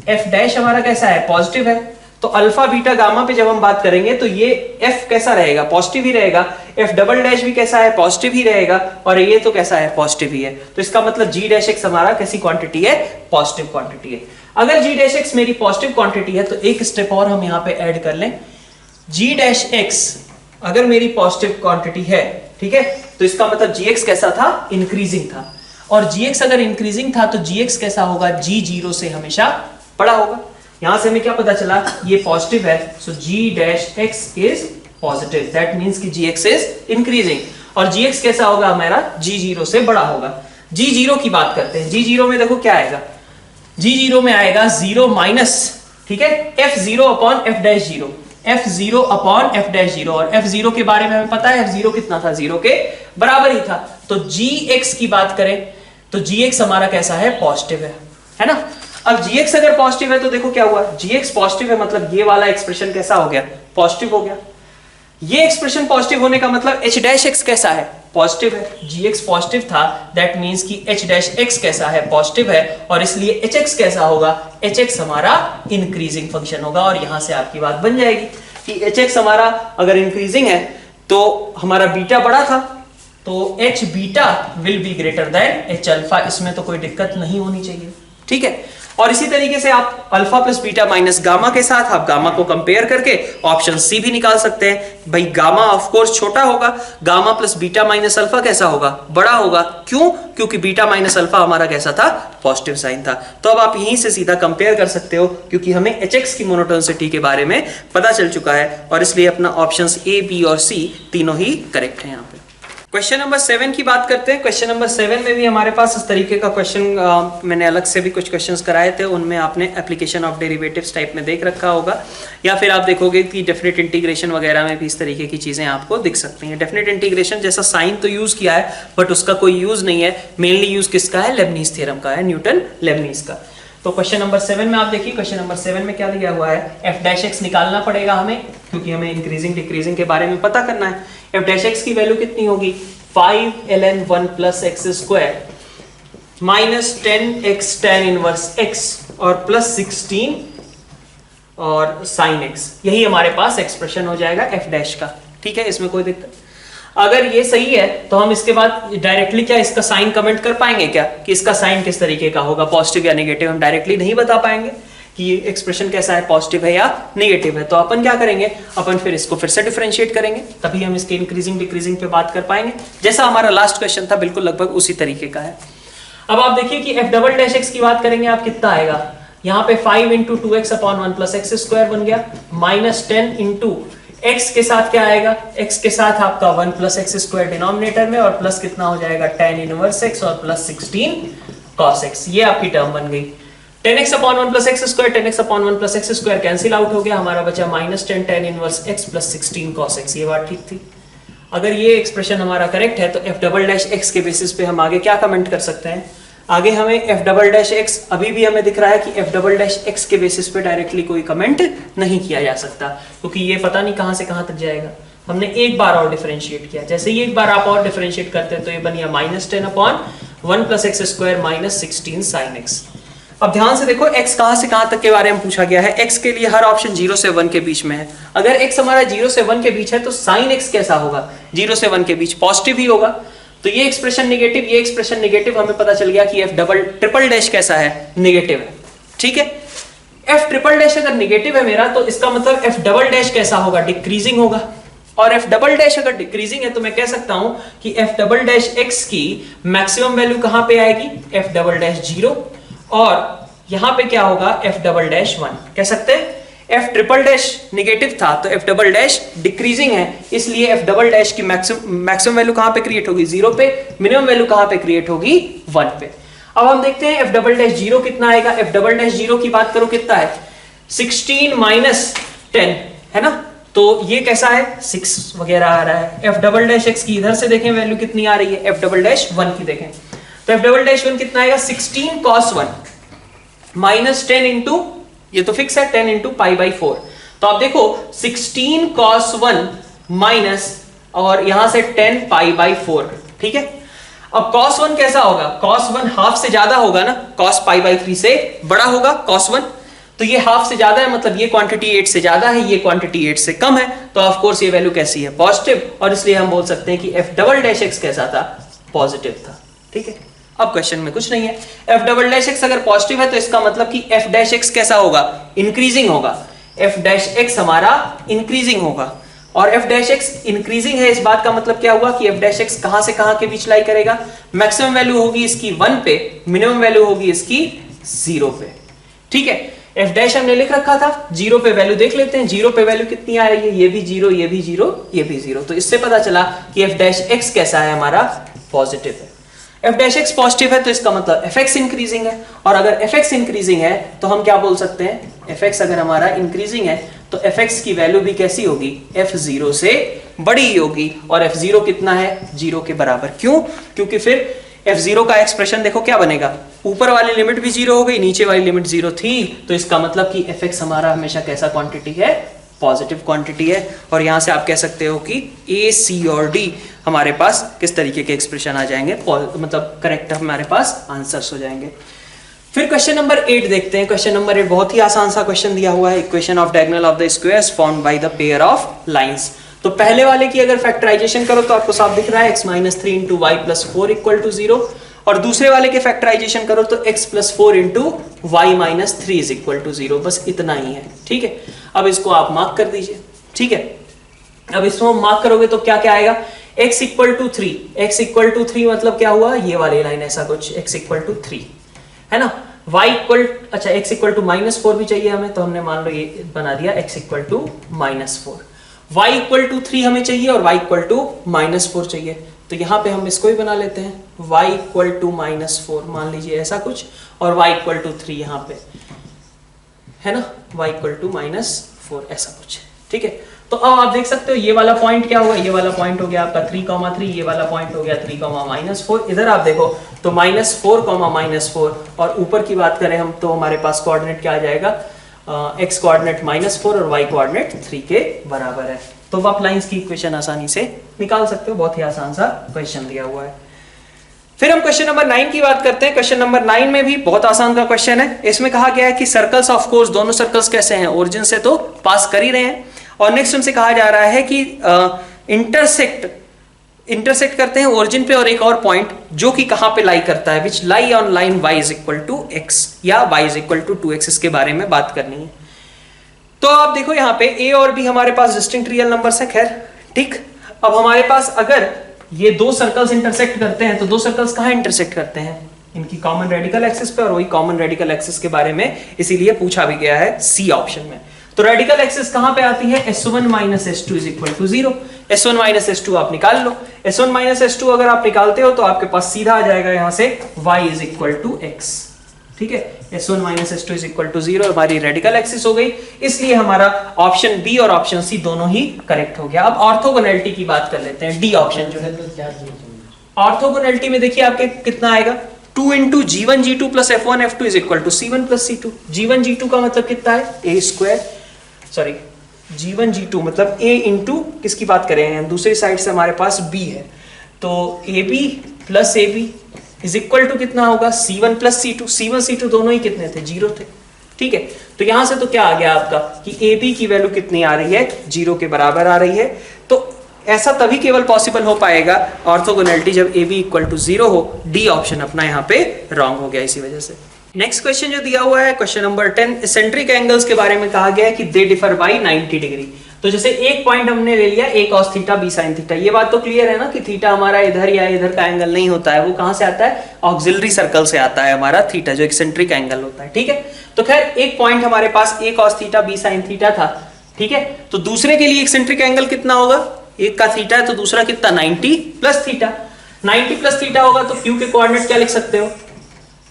एफ डैश हमारा कैसा है, पॉजिटिव है। तो अल्फा बीटा गामा पे जब हम बात करेंगे तो ये एफ कैसा रहेगा, पॉजिटिव ही रहेगा। एफ डबल डैश भी कैसा है, पॉजिटिव ही रहेगा। और ये तो कैसा है, पॉजिटिव ही है। तो इसका मतलब जी डैश एक्स हमारा कैसी क्वांटिटी है, पॉजिटिव क्वांटिटी है। अगर जी डैश एक्स मेरी पॉजिटिव क्वांटिटी है तो एक स्टेप और हम यहाँ पे ऐड कर लें। जी डैश एक्स अगर मेरी पॉजिटिव क्वांटिटी है, ठीक है, तो इसका मतलब जी एक्स कैसा था, इंक्रीजिंग था। और जी एक्स अगर इंक्रीजिंग था तो जी एक्स कैसा होगा, जी जीरो से हमेशा बड़ा होगा। यहां से हमें क्या पता चला, ये पॉजिटिव है, so g dash x is positive, that means कि जी एक्स इज इंक्रीजिंग। और जी एक्स कैसा होगा हमारा, जी जीरो से बड़ा होगा। जी जीरो की बात करते हैं। जी जीरो में देखो क्या आएगा, जी जीरो में आएगा जीरो माइनस, ठीक है, F zero upon F dash zero, F zero upon F dash zero. और एफ जीरो के बारे में हमें पता है, एफ जीरो कितना था, जीरो के बराबर ही था। तो जी एक्स की बात करें तो जी एक्स हमारा कैसा है, पॉजिटिव है ना। अब जी एक्स अगर पॉजिटिव है तो देखो क्या हुआ, जी एक्स पॉजिटिव है मतलब ये वाला एक्सप्रेशन कैसा हो गया, पॉजिटिव हो गया। ये एक्सप्रेशन पॉजिटिव होने का मतलब एच डैश एक्स कैसा है, पॉजिटिव है। जी एक्स पॉजिटिव था, दैट मींस कि एच डैश एक्स कैसा है, पॉजिटिव है। और इसलिए एच एक्स कैसा होगा, एच एक्स हमारा इंक्रीजिंग फंक्शन होगा। और यहां से आपकी बात बन जाएगी कि एच एक्स हमारा अगर इंक्रीजिंग है तो हमारा बीटा बड़ा था, तो H beta will be greater than H alpha. इसमें तो कोई दिक्कत नहीं होनी चाहिए, ठीक है। और इसी तरीके से आप alpha plus beta minus gamma के साथ आप गामा को कंपेयर करके ऑप्शन सी भी निकाल सकते हैं। भाई गामा ऑफ कोर्स छोटा होगा, gamma plus beta minus alpha कैसा होगा, बड़ा होगा। क्यों, क्योंकि बीटा माइनस अल्फा हमारा कैसा था, पॉजिटिव साइन था। तो अब आप यहीं से सीधा कंपेयर कर सकते हो, क्योंकि हमें एच एक्स की मोनोटोनिसिटी के बारे में पता चल चुका है। और इसलिए अपना ऑप्शन ए, बी और सी तीनों ही करेक्ट है। यहाँ पे क्वेश्चन नंबर 7 की बात करते हैं। क्वेश्चन नंबर 7 में भी हमारे पास इस तरीके का क्वेश्चन, मैंने अलग से भी कुछ क्वेश्चंस कराए थे, उनमें आपने एप्लीकेशन ऑफ डेरिवेटिव्स टाइप में देख रखा होगा, या फिर आप देखोगे कि डेफिनेट इंटीग्रेशन वगैरह में भी इस तरीके की चीजें आपको दिख सकती हैं। डेफिनेट इंटीग्रेशन जैसा साइन तो यूज किया है, बट उसका कोई यूज नहीं है। मेनली यूज किसका है, लेबनीज थ्योरम का है, न्यूटन लेबनीज का। तो क्वेश्चन नंबर 7 में आप देखिए, क्वेश्चन नंबर 7 में क्या दिया हुआ है, एफ डैश एक्स निकालना पड़ेगा हमें, क्योंकि हमें इंक्रीजिंग डिक्रीजिंग के बारे में पता करना है। एफ डैश एक्स की वैल्यू कितनी होगी, 5ln1 plus x square minus 10x tan inverse x और प्लस 16 और साइन x। यही हमारे पास एक्सप्रेशन हो जाएगा एफ डैश का, ठीक है, इसमें कोई दिक्कत। अगर ये सही है तो हम इसके बाद डायरेक्टली क्या इसका साइन कमेंट कर पाएंगे क्या, कि इसका साइन किस तरीके का होगा, पॉजिटिव या नेगेटिव, हम डायरेक्टली नहीं बता पाएंगे कि ये एक्सप्रेशन कैसा है, पॉजिटिव है या नेगेटिव है। तो अपन क्या करेंगे, अपन फिर इसको फिर से डिफरेंशिएट करेंगे, तभी हम इसके इंक्रीजिंग डिक्रीजिंग पे बात कर पाएंगे। जैसा हमारा लास्ट क्वेश्चन था, बिल्कुल लगभग उसी तरीके का है। अब आप देखिए कि एफ डबल डैश एक्स की बात करेंगे, आप कितना आएगा, यहाँ पे 5 into 2x upon 1 plus x square बन गया, माइनस 10 इंटू x के साथ क्या आएगा, x के साथ आपका 1 प्लस एक्स स्क्वायर डिनोमिनेटर में, और प्लस कितना हो जाएगा tan इनवर्स x और प्लस 16 cos x। ये आपकी टर्म बन गई। 10x upon 1 plus x square, 10x upon 1 plus x square cancel out हो गया, हमारा बचा minus 10 tan inverse x plus 16 cos x। ये बात ठीक थी। अगर ये एक्सप्रेशन हमारा करेक्ट है तो एफ डबल डैश एक्स के बेसिस पे हम आगे क्या कमेंट कर सकते हैं, आगे हमें एफ डबल डैश एक्स, अभी भी हमें दिख रहा है कि एफ डबल डैश एक्स के बेसिस पे डायरेक्टली कोई कमेंट नहीं किया जा सकता, क्योंकि ये पता नहीं कहां से कहां तक जाएगा। हमने एक बार और डिफरेंशिएट किया, जैसे ही एक बार आप और डिफरेंशिएट करते हैं तो ये बनिया minus 10 upon 1 plus x square minus 16 sine x. अब ध्यान से देखो x कहां से कहां तक के बारे में पूछा गया है। x के लिए हर ऑप्शन 0 से 1 के बीच में है। अगर x हमारा 0 से 1 के बीच है तो साइन x कैसा होगा, 0 से 1 के बीच पॉजिटिव ही होगा। तो ये एक्सप्रेशन नेगेटिव, ये एक्सप्रेशन नेगेटिव, हमें पता चल गया कि एफ डबल ट्रिपल डैश कैसा है, नेगेटिव है, ठीक है। एफ ट्रिपल डैश अगर नेगेटिव है मेरा, तो इसका मतलब एफ डबल डैश कैसा होगा, डिक्रीजिंग होगा। और एफ डबल डैश अगर डिक्रीजिंग है तो मैं कह सकता हूं कि एफ डबल डैश एक्स की मैक्सिमम वैल्यू कहां पे आएगी, एफ डबल डैश 0, और यहां पे क्या होगा, एफ डबल डैश 1। कह सकते हैं एफ ट्रिपल डैश नेगेटिव था तो एफ डबल डैश डिक्रीजिंग है, इसलिए एफ डबल डैश की मैक्सिमम वैल्यू कहां पे क्रिएट होगी, 0 पे, मिनिमम वैल्यू कहां पे क्रिएट होगी, 1 पे। अब हम देखते हैं एफ डबल डैश 0 कितना आएगा। एफ डबल डैश 0 की बात करो कितना है, 16 माइनस 10 है ना, तो ये कैसा है 6 वगैरह आ रहा है। एफ डबल डैश एक्स की इधर से देखें वैल्यू कितनी आ रही है, एफ डबल डैश 1 की देखें तो एफ डबल डैश 1 कितना आएगा 16 cos 1 माइनस 10 इंटू, ये तो फिक्स है 10 इंटू पाई बाई 4। तो आप देखो 16 cos 1 माइनस और यहां से 10 पाई बाई 4, ठीक है। अब cos 1 कैसा होगा, cos 1 हाफ से ज्यादा होगा ना, cos पाई बाई 3 से बड़ा होगा cos 1, तो ये हाफ से ज्यादा है मतलब ये क्वांटिटी 8 से ज्यादा है, ये क्वांटिटी 8 से कम है, तो ऑफ कोर्स ये वैल्यू कैसी है पॉजिटिव, और इसलिए हम बोल सकते हैं कि एफ डबल डैश एक्स कैसा था, पॉजिटिव था, ठीक है। अब क्वेश्चन में कुछ नहीं है, एफ डबल डैश एक्स अगर पॉजिटिव है तो इसका मतलब कि एफ डैश एक्स कैसा होगा, इंक्रीजिंग होगा, एफ डैश एक्स हमारा इंक्रीजिंग होगा, और एफ डैश एक्स इंक्रीजिंग है, इस बात का मतलब क्या हुआ कि एफ डैश एक्स कहां से कहां के बीच लाई करेगा, मैक्सिमम वैल्यू होगी इसकी 1 पे, मिनिमम वैल्यू होगी इसकी 0 पे, ठीक है। एफ डैश हमने लिख रखा था, 0 पे वैल्यू देख लेते हैं, 0 पे वैल्यू कितनी आ रही है, ये भी 0, ये भी 0, ये भी 0, तो इससे पता चला कि एफ डैश एक्स कैसा है हमारा, पॉजिटिव है। एफ डैश एक्स पॉजिटिव है तो इसका मतलब एफ एक्स इंक्रीजिंग है, और अगर एफ एक्स इंक्रीजिंग है तो हम क्या बोल सकते हैं, एफ एक्स अगर हमारा इंक्रीजिंग है तो एफ एक्स की वैल्यू भी कैसी होगी, f0 से बड़ी ही होगी, और f0 कितना है, 0 के बराबर। क्यों, क्योंकि फिर f0 का एक्सप्रेशन देखो क्या बनेगा, ऊपर वाली लिमिट भी 0 हो गई, नीचे वाली लिमिट 0 थी, तो इसका मतलब कि f एक्स हमारा हमेशा कैसा क्वांटिटी है, पॉजिटिव क्वांटिटी है। और यहां से आप कह सकते हो कि ए, सी और डी हमारे पास किस तरीके के एक्सप्रेशन आ जाएंगे, मतलब करेक्ट हमारे पास आंसर्स हो जाएंगे। फिर क्वेश्चन नंबर 8 देखते हैं। क्वेश्चन नंबर 8 बहुत ही आसान सा क्वेश्चन दिया हुआ है, equation of diagonal of the squares found by the pair of lines. तो पहले वाले की अगर फैक्टराइजेशन करो तो आपको साफ दिख रहा है x minus 3 into Y plus 4 equal to 0, और दूसरे वाले के फैक्टराइजेशन करो तो x plus 4 into Y minus 3 is equal to 0, बस इतना ही है, ठीक है। अब इसको आप मार्क कर दीजिए, ठीक है। अब इसको मार्क करोगे तो क्या क्या आएगा, x equal to 3, x equal to 3 मतलब क्या हुआ, ये वाली लाइन ऐसा कुछ, x इक्वल टू 3 है ना, y इक्वल, अच्छा x इक्वल टू माइनस 4 भी चाहिए हमें, तो हमने मान लो ये बना दिया x equal to minus 4, y equal to 3 हमें चाहिए और y इक्वल टू माइनस 4 चाहिए, तो यहाँ पे हम इसको ही बना लेते हैं, y इक्वल टू माइनस 4 मान लीजिए ऐसा कुछ, और y इक्वल टू 3 यहाँ पे है ना, y इक्वल टू माइनस 4 ऐसा कुछ, ठीक है। तो अब आप देख सकते हो ये वाला पॉइंट क्या हुआ, ये वाला पॉइंट हो गया आपका 3,3, ये वाला पॉइंट हो गया 3,-4, इधर आप देखो तो -4,-4, और ऊपर की बात करें हम तो हमारे पास कोऑर्डिनेट क्या आ जाएगा, x कोऑर्डिनेट -4 और y कोऑर्डिनेट 3 के बराबर है। तो आप लाइंस की इक्वेशन आसानी से निकाल सकते हो, बहुत ही आसान सा क्वेश्चन दिया हुआ है। फिर हम क्वेश्चन नंबर 9 की बात करते हैं। क्वेश्चन नंबर 9 में भी बहुत आसान का क्वेश्चन है। इसमें कहा गया है कि सर्कल्स ऑफ कोर्स, दोनों सर्कल्स कैसे हैं, ओरिजिन से तो पास कर ही रहे हैं, और नेक्स्ट हमसे कहा जा रहा है कि इंटरसेक्ट करते हैं ओरिजिन पे और एक और पॉइंट जो कि कहां पे लाई करता है, which lie on line y is equal to x या y is equal to 2x, इसके बारे में बात करनी है। तो आप देखो यहाँ पे a और b हमारे पास डिस्टिंक्ट रियल नंबर्स है, खैर ठीक। अब हमारे पास अगर ये दो सर्कल्स इंटरसेक्ट करते हैं तो दो सर्कल्स कहां इंटरसेक्ट करते हैं, इनकी कॉमन रेडिकल एक्सिस पे, और वही कॉमन रेडिकल एक्सिस के बारे में इसीलिए पूछा भी गया है सी ऑप्शन में। तो रेडिकल एक्सिस कहां पे आती है, s1 minus s2 is equal to 0, s1 minus s2 आप निकाल लो, s1 माइनस s2 अगर आप निकालते हो तो आपके पास सीधा आ जाएगा यहां से y is equal to x, ठीक है। s1 minus s2 is equal to 0 हमारी रेडिकल एक्सिस हो गई, इसलिए हमारा ऑप्शन बी और ऑप्शन सी दोनों ही करेक्ट हो गया। अब ऑर्थोगोनैलिटी की बात कर लेते हैं, डी ऑप्शन जो है। ऑर्थोगोनैलिटी में देखिए आपके कितना आएगा, 2 into g1 g2 plus f1 f2 is equal to c1 plus c2। g1 g2 का मतलब कितना है, a square, sorry g1 g2 मतलब a इंटू किसकी बात करें हैं, दूसरी साइड से हमारे पास b है, तो ab plus ab is equal to कितना होगा, c1 plus c2। c1 c2 दोनों ही कितने थे, 0 थे, ठीक है। तो यहां से तो क्या आ गया आपका कि ab की वैल्यू कितनी आ रही है, 0 के बराबर आ रही है। तो ऐसा तभी केवल पॉसिबल हो पाएगा ऑर्थोगोनैलिटी जब ab इक्वल टू 0 हो। डी ऑप्शन अपना यहाँ पे रॉन्ग हो गया इसी वजह से। नेक्स्ट क्वेश्चन जो दिया हुआ है क्वेश्चन नंबर 10, इसेंट्रिक एंगल्स के बारे में कहा गया है कि दे डिफर बाय 90 डिग्री। तो जैसे एक पॉइंट हमने ले लिया a cos theta b sin theta, ये बात तो क्लियर है ना कि थीटा हमारा इधर या इधर का एंगल नहीं होता है, वो कहां से आता है, ऑक्सिलरी सर्कल से आता है हमारा थीटा, जो एक्सेंट्रिक एंगल होता है, ठीक है। तो खैर एक पॉइंट हमारे पास a cos theta b sin theta था, ठीक है। तो दूसरे के लिए एक्सेंट्रिक एंगल कितना होगा, एक का थीटा है तो दूसरा कितना, 90 प्लस थीटा। 90 प्लस थीटा होगा तो q के कोऑर्डिनेट क्या लिख सकते हो,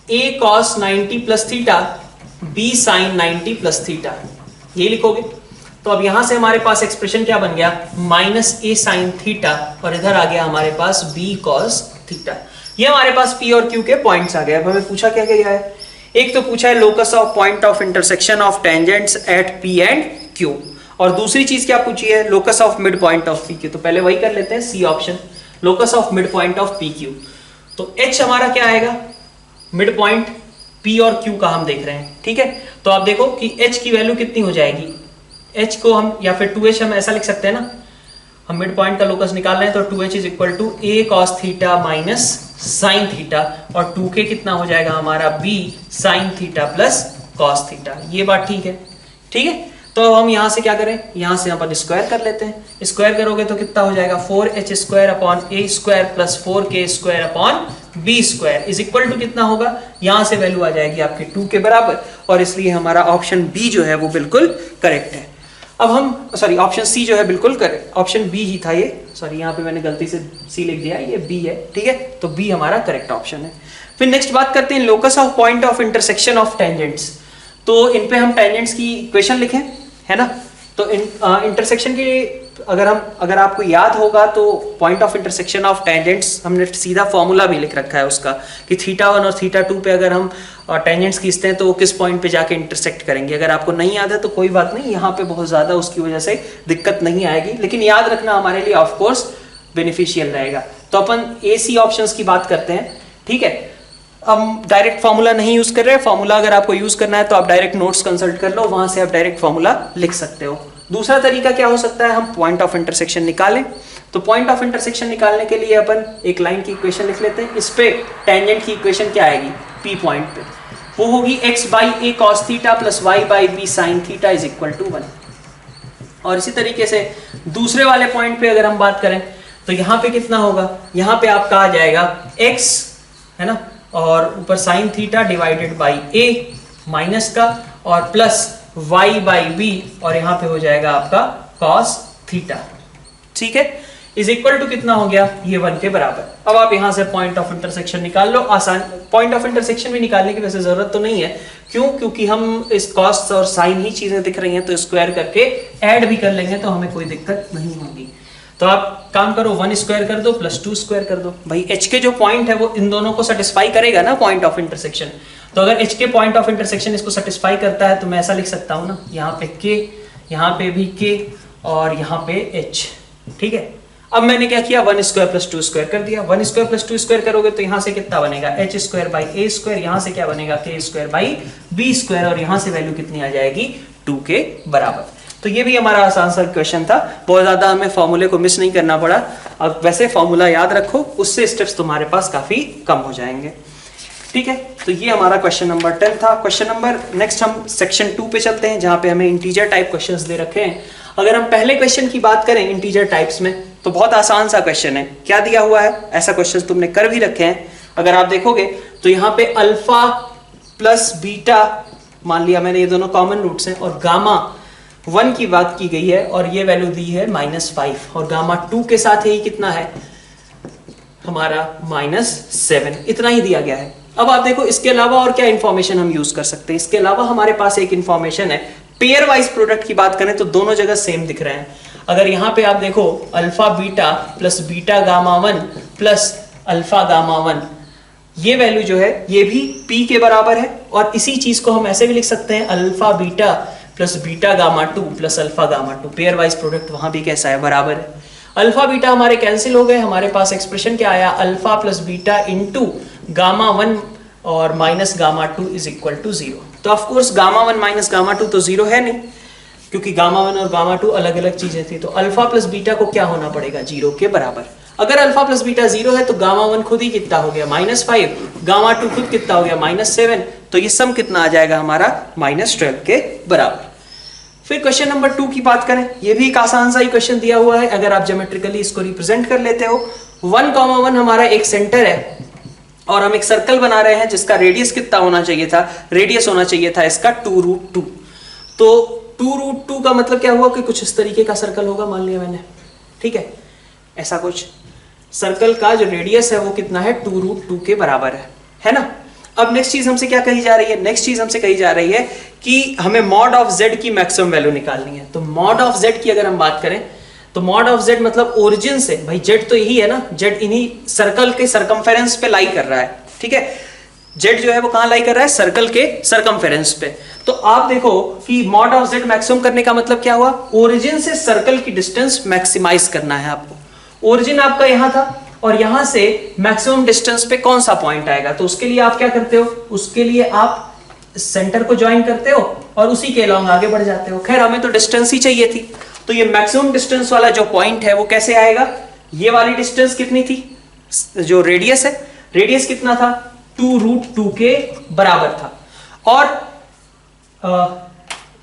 a cos 90 plus theta b sin 90 plus theta, ये लिखोगे। तो अब यहां से हमारे पास एक्सप्रेशन क्या बन गया, माइनस ए साइन थीटा, और इधर आ गया हमारे पास बी कॉस थीटा। ये हमारे पास पी और क्यू के पॉइंट्स आ गए। अब हमें पूछा क्या गया है, एक तो पूछा है locus of point of intersection of tangents at P and Q, और दूसरी चीज क्या पूछी है, locus of mid point of P Q. तो पहले वही कर लेते हैं, C option, locus of mid point of P Q. तो एच हमारा क्या आएगा, मिड पॉइंट पी और क्यू का हम देख रहे हैं, ठीक है। तो आप देखो कि एच की वैल्यू कितनी हो जाएगी, एच को हम या फिर 2h हम ऐसा लिख सकते हैं ना, हम मिड पॉइंट का लोकस निकाल रहे हैं, तो 2h is equal to a cos theta minus sine theta, और 2k कितना हो जाएगा हमारा, b sine theta plus cos theta. ये बात ठीक है, ठीक है। तो हम यहां से क्या करें, यहां से अपन स्क्वायर कर लेते हैं, स्क्वायर करोगे तो कितना हो जाएगा, 4h square upon a square plus 4k square upon b square is equal to कितना होगा, यहां से वैल्यू आ जाएगी आपके 2 के बराबर, और इसलिए हमारा ऑप्शन बी जो है वो बिल्कुल करेक्ट है। अब हम सॉरी ऑप्शन सी जो है बिल्कुल करेक्ट, ऑप्शन बी ही था ये, सॉरी यहाँ पे मैंने गलती से सी लिख दिया, ये बी है, ठीक है। तो बी हमारा करेक्ट ऑप्शन है। फिर नेक्स्ट बात करते हैं locus of point of intersection of tangents. तो इन पे हम टेंजेंट्स की इक्वेशन लिखें, है ना। तो इंटरसेक्शन की अगर आपको याद होगा तो point of intersection of tangents हमने सीधा फॉर्मूला भी लिख रखा है उसका, कि θ1 और θ2 पे अगर हम टेंजेंट्स खींचते हैं तो वो किस पॉइंट पे जाके इंटरसेक्ट करेंगे। अगर आपको नहीं याद है तो कोई बात नहीं, यहाँ पे बहुत ज्यादा उसकी वजह से दिक्कत नहीं आएगी, लेकिन याद रखना हमारे लिए ऑफकोर्स बेनिफिशियल रहेगा। तो अपन ए सी ऑप्शन की बात करते हैं, ठीक है। हम डायरेक्ट फॉर्मूला नहीं यूज कर रहे हैं, फॉर्मूला अगर आपको यूज करना है तो आप डायरेक्ट नोट्स कंसल्ट कर लो, वहां से आप डायरेक्ट फॉर्मूला लिख सकते हो। दूसरा तरीका क्या हो सकता है, हम पॉइंट ऑफ इंटरसेक्शन निकालें। तो पॉइंट ऑफ इंटरसेक्शन निकालने के लिए अपन एक लाइन की इक्वेशन लिख लेते हैं, इस पे टेंजेंट की इक्वेशन क्या आएगी, पी पॉइंट पे वो होगी x by a cos theta plus y by b sine theta is equal to 1। और इसी तरीके से दूसरे वाले पॉइंट पे अगर हम बात करें तो यहाँ पे कितना होगा, यहाँ पे आपका आ जाएगा x, है ना, और ऊपर sine theta divided by A minus का, और प्लस y बाई बी, और यहाँ पे हो जाएगा आपका cos थीटा, ठीक है, इज इक्वल टू कितना हो गया, ये 1 के बराबर। अब आप यहाँ से पॉइंट ऑफ इंटरसेक्शन निकाल लो, आसान। पॉइंट ऑफ इंटरसेक्शन भी निकालने की वैसे जरूरत तो नहीं है, क्यों, क्योंकि हम इस कॉस और साइन ही चीजें दिख रही हैं, तो स्क्वायर करके ऐड भी कर लेंगे तो हमें कोई दिक्कत नहीं होगी। तो आप काम करो, 1 स्क्वायर कर दो प्लस 2 स्क्वायर कर दो। भाई एच के जो पॉइंट है वो इन दोनों को सेटिस्फाई करेगा ना, पॉइंट ऑफ इंटरसेक्शन। तो अगर एच के पॉइंट ऑफ इंटरसेक्शन इसको सेटिस्फाई करता है तो मैं ऐसा लिख सकता हूँ ना, यहाँ पे के, यहाँ पे भी के, और यहाँ पे एच, ठीक है। अब मैंने क्या किया, 1 स्क्वायर प्लस 2 स्क्वायर कर दिया। 1 स्क्वायर प्लस 2 स्क्वायर करोगे तो यहाँ से कितना बनेगा, H square by A square, यहाँ से क्या बनेगा, के स्क्वायर बाई बी स्क्वायर, और यहाँ से वैल्यू कितनी आ जाएगी, 2 के बराबर। तो ये भी हमारा आसान सा क्वेश्चन था, बहुत ज्यादा हमें फॉर्मूले को मिस नहीं करना पड़ा। अब वैसे फॉर्मूला याद रखो, उससे स्टेप्स तुम्हारे पास काफी कम हो जाएंगे, ठीक है। तो ये हमारा क्वेश्चन नंबर 10 था। क्वेश्चन नंबर नेक्स्ट हम सेक्शन 2 पे चलते हैं, जहां पे हमें इंटीजर टाइप क्वेश्चंस दे रखे हैं। अगर हम पहले क्वेश्चन की बात करें इंटीजर टाइप्स में, तो बहुत आसान सा क्वेश्चन है। क्या दिया हुआ है, ऐसा क्वेश्चन तुमने कर भी रखे हैं, अगर आप देखोगे तो यहाँ पे अल्फा प्लस बीटा, मान लिया मैंने, ये दोनों कॉमन रूट्स हैं, और गामा 1 की बात की गई है, और ये वैल्यू दी है -5, और गामा 2 के साथ यही कितना है हमारा -7, इतना ही दिया गया है। अब आप देखो इसके अलावा और क्या इंफॉर्मेशन हम यूज कर सकते हैं। इसके अलावा हमारे पास एक इंफॉर्मेशन है, पेयर वाइज प्रोडक्ट की बात करें तो दोनों जगह सेम दिख रहे हैं। अगर यहाँ पे आप देखो alpha beta plus beta gamma 1 plus alpha gamma 1, ये वैल्यू जो है ये भी p के बराबर है, और इसी चीज को हम ऐसे भी लिख सकते हैं, alpha beta plus beta gamma 2 plus alpha gamma 2। Pair wise product वहां भी कैसा है, बराबर है। अल्फा बीटा हमारे कैंसिल हो गए, हमारे पास एक्सप्रेशन क्या आया, alpha plus beta into gamma 1 और minus gamma 2 is equal to 0। तो ऑफकोर्स गामा 1 माइनस गामा 2 तो 0 है नहीं, क्योंकि गामा 1 और गामा 2 अलग अलग चीजें थी। तो अल्फा प्लस बीटा को क्या होना पड़ेगा, 0 के बराबर। अगर अल्फा प्लस बीटा 0 है तो गामा 1 खुद ही कितना हो गया, -5, गामा 2 खुद कितना हो गया, -7, तो ये सम कितना आ जाएगा हमारा, -12 के बराबर। फिर क्वेश्चन नंबर 2 की बात करें, ये भी एक आसान सा ही क्वेश्चन दिया हुआ है। अगर आप ज्योमेट्रिकली इसको रिप्रेजेंट कर लेते हो, 1,1 हमारा एक सेंटर है, और हम एक सर्कल बना रहे हैं जिसका रेडियस कितना होना चाहिए था, रेडियस होना चाहिए था इसका 2√2। तो 2√2 का मतलब क्या हुआ कि कुछ इस तरीके का सर्कल होगा, मान लिया मैंने, ठीक है, ऐसा कुछ सर्कल का जो रेडियस है वो कितना है, 2√2 के बराबर है ना। अब नेक्स्ट चीज हमसे क्या कही जा रही है, नेक्स्ट चीज हमसे कही जा रही है कि हमें मॉड ऑफ z की मैक्सिमम वैल्यू निकालनी है। तो मॉड ऑफ z की अगर हम बात करें तो मॉड ऑफ z मतलब ओरिजिन से, भाई z तो यही है ना, z इन्हीं सर्कल के सरकमफेरेंस पे लाई कर रहा है, ठीक है। z जो है वो कहां लाई कर रहा है, सर्कल के सरकमफेरेंस पे। तो आप देखो कि मॉड ऑफ z मैक्सिमम करने का मतलब क्या हुआ, ओरिजिन से सर्कल की डिस्टेंस मैक्सिमाइज करना है आपको। ओरिजिन आपका यहां था और यहां से मैक्सिमम डिस्टेंस पे कौन सा पॉइंट आएगा, तो उसके लिए आप क्या करते हो, उसके लिए आप सेंटर को ज्वाइन करते हो और उसी के अलॉन्ग आगे बढ़ जाते हो। खैर हमें तो डिस्टेंस ही चाहिए थी, तो ये मैक्सिमम डिस्टेंस वाला जो पॉइंट है वो कैसे आएगा, ये वाली डिस्टेंस कितनी थी, जो रेडियस है, रेडियस कितना था 2√2 के बराबर था। और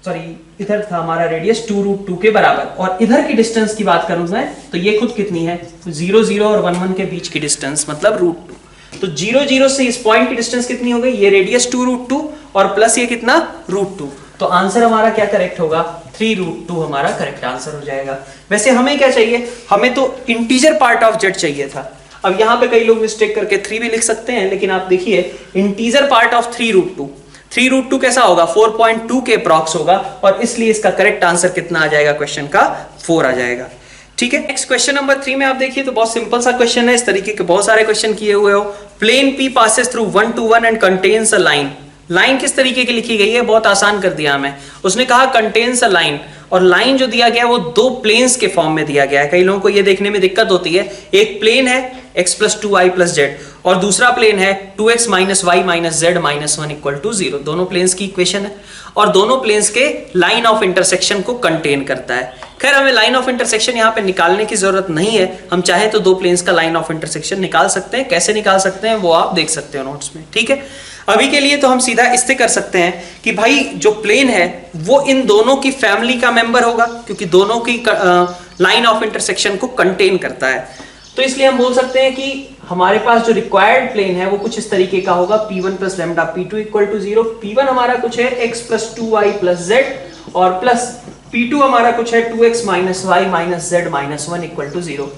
सॉरी इधर था हमारा रेडियस 2√2 के बराबर, और इधर की डिस्टेंस की बात करूं मैं तो ये खुद कितनी है, 0 0 और 1 1 के बीच की डिस्टेंस मतलब √2। तो 0 0 से इस पॉइंट की डिस्टेंस कितनी हो गई, ये रेडियस 2√2 और प्लस ये कितना √2। तो आंसर हमारा क्या करेक्ट होगा, 3√2 हमारा करेक्ट आंसर हो जाएगा। वैसे हमें क्या चाहिए, हमें तो इंटीजर पार्ट ऑफ z चाहिए था। अब यहां पे कई लोग मिस्टेक करके 3 भी लिख सकते हैं, लेकिन आप देखिए इंटीजर पार्ट ऑफ 3√2, 3√2 कैसा होगा, 4.2 के अप्रॉक्स होगा, और इसलिए इसका करेक्ट आंसर कितना आ जाएगा क्वेश्चन का, 4 आ जाएगा। ठीक है, नेक्स्ट क्वेश्चन नंबर 3 में आप देखिए तो बहुत सिंपल सा क्वेश्चन है, इस तरीके के बहुत सारे क्वेश्चन किए हुए हो। Plane P passes through 1 to 1 and contains a line. Line किस तरीके की लिखी गई है, बहुत आसान कर दिया हमें। उसने कहा कंटेन्स अ लाइन, और लाइन जो दिया गया है वो दो प्लेन्स के फॉर्म में दिया गया है। कई लोगों को ये देखने में दिक्कत होती है, एक प्लेन है x + 2y + z और दूसरा प्लेन है 2x - y - z - 1 = 0। दोनों प्लेन्स की इक्वेशन है और दोनों प्लेन्स के लाइन ऑफ इंटरसेक्शन को कंटेन करता है। खैर हमें लाइन ऑफ इंटरसेक्शन यहाँ पे निकालने की जरूरत नहीं है, हम चाहे तो दो प्लेन्स का लाइन ऑफ इंटरसेक्शन निकाल सकते हैं। कैसे निकाल सकते हैं वो आप देख सकते हो नोट्स में, ठीक है। अभी के लिए तो हम सीधा इससे कर सकते हैं कि भाई जो प्लेन है वो इन दोनों की फैमिली का मेंबर होगा, क्योंकि दोनों की लाइन ऑफ इंटरसेक्शन को कंटेन करता है। तो इसलिए हम बोल सकते हैं कि हमारे पास जो रिक्वायर्ड प्लेन है वो कुछ इस तरीके का होगा, P1 + λ P2 = 0। P1 हमारा कुछ है x + 2y + z और प्लस P2 हमारा कुछ है 2x - y - z - 1 = 0।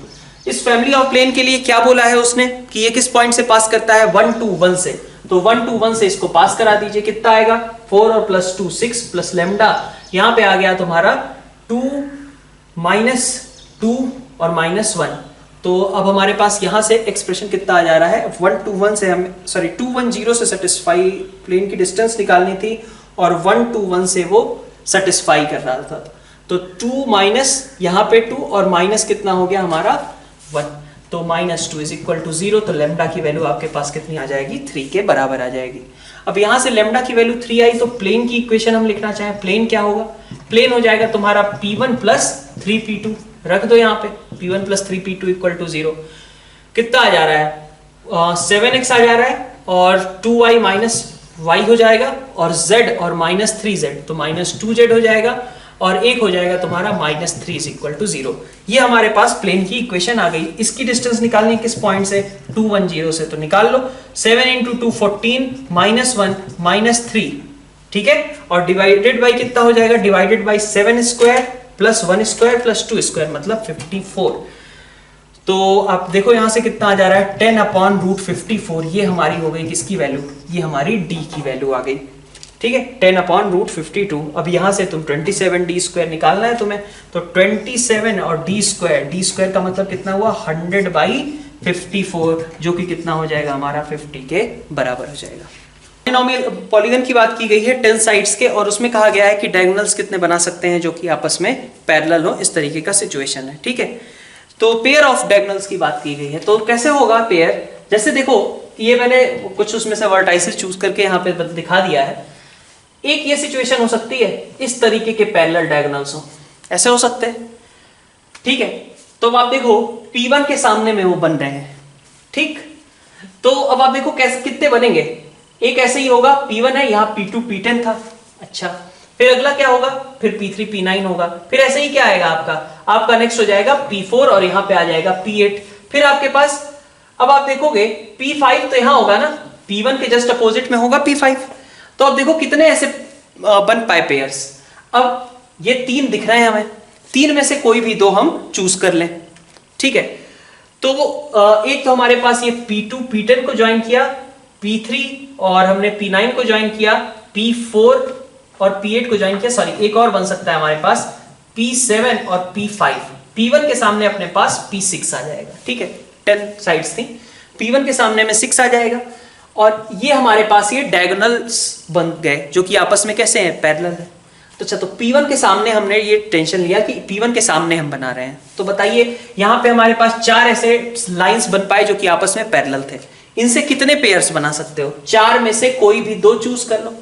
इस फैमिली ऑफ प्लेन के लिए क्या बोला है उसने कि ये किस पॉइंट से पास करता है, 1 to 1 से। तो 1 to 1 से इसको पास करा दीजिए, कितना आएगा 4 और +2 6 + λ, यहां पे आ गया तुम्हारा 2 - 2 और -1। तो अब हमारे पास यहां से एक्सप्रेशन कितना आ जा रहा है, 1 to 1 से हम 210 से सेटिस्फाई प्लेन की डिस्टेंस निकालनी थी और 1 to 1 से वो सेटिस्फाई कर रहा था। तो 2 माइनस यहाँ पे 2 और माइनस कितना हो गया हमारा 1, तो -2 = 0। तो लेम्डा की वैल्यू आपके पास कितनी आ जाएगी, 3 के बराबर आ जाएगी। अब यहां से लेम्डा की वैल्यू 3 आई तो प्लेन की इक्वेशन हम लिखना चाहें, प्लेन क्या होगा, प्लेन हो जाएगा तुम्हारा P1 + 3P2, रख दो यहाँ पे P1 + 3P2 = 0। कितना आ जा रहा है 7x आ जा रहा है और 2y - y हो जाएगा और z और -3z, तो -2z हो जाएगा और एक हो जाएगा तुम्हारा -3 = 0। ये हमारे पास प्लेन की इक्वेशन आ गई। इसकी डिस्टेंस निकालनी किस पॉइंट से, 210 से, तो निकाल लो 7 × 2 14 -1 -3, ठीक है। और डिवाइडेड बाई कितना हो जाएगा, डिवाइडेड बाई 7² + 1² + 2² मतलब 54। तो आप देखो यहां से कितना आ जा रहा है 10/√54। ये हमारी हो गई किसकी वैल्यू, ये हमारी d की वैल्यू आ गई, ठीक है, 10/√52। अब यहां से तुम 27d² निकालना है तुम्हें, तो 27 और d² का मतलब कितना हुआ 100/54, जो कि कितना हो जाएगा हमारा 50 के बराबर हो जाएगा। पॉलिनोमियल पॉलीगन की बात की गई है 10 साइड्स के, और उसमें कहा गया है कि डायगोनल्स कितने बना सकते हैं जो कि आपस में पैरेलल हो, इस तरीके का सिचुएशन है, ठीक है। तो पेयर ऑफ डायगोनल्स की बात की गई है, तो कैसे होगा पेयर, जैसे देखो ये मैंने कुछ उसमें से वर्टाइसेस चूज करके यहाँ पे दिखा दिया है। एक ये सिचुएशन हो सकती है इस तरीके के पैरेलल डायगोनल्स हो, ऐसे हो सकते हैं, ठीक है। तो अब आप देखो P1 के सामने में वो बन रहे हैं, ठीक। तो अब आप देखो कैसे कितने बनेंगे, एक ऐसे ही होगा, P1 है, यहाँ P2 P10 था, अच्छा, फिर अगला क्या होगा, फिर P3 P9 होगा, फिर ऐसे ही क्या आएगा आपका नेक्स्ट हो जाएगा P4 और यहाँ पे आ जाएगा P8। फिर आपके पास अब आप देखोगे P5 तो यहाँ होगा ना, P1 के जस्ट अपोजिट में होगा P5। तो अब देखो कितने ऐसे बन पाए पेयर्स। अब ये 3 दिख रहे हैं हमें, 3 में से कोई भी 2 हम चूज कर लें, ठीक है। तो एक तो हमारे पास ये P2 P10 को ज्वाइन किया, P3 और हमने P9 को ज्वाइन किया, P4 और P8 को ज्वाइन किया, सॉरी एक और बन सकता है हमारे पास P7 और P5। P1 के सामने अपने पास P6 आ जाएगा, ठीक है, 10 साइड्स थी, P1 के सामने में 6 आ जाएगा और ये हमारे पास ये डायगोनल्स बन गए जो कि आपस में कैसे हैं, पैरेलल है। तो अच्छा, तो P1 के सामने हमने ये टेंशन लिया कि P1 के सामने हम बना रहे हैं, तो बताइए यहाँ पे हमारे पास 4 ऐसे लाइंस बन पाए जो कि आपस में पैरेलल थे। इनसे कितने पेयर्स बना सकते हो, 4 में से कोई भी 2 चूज कर लो।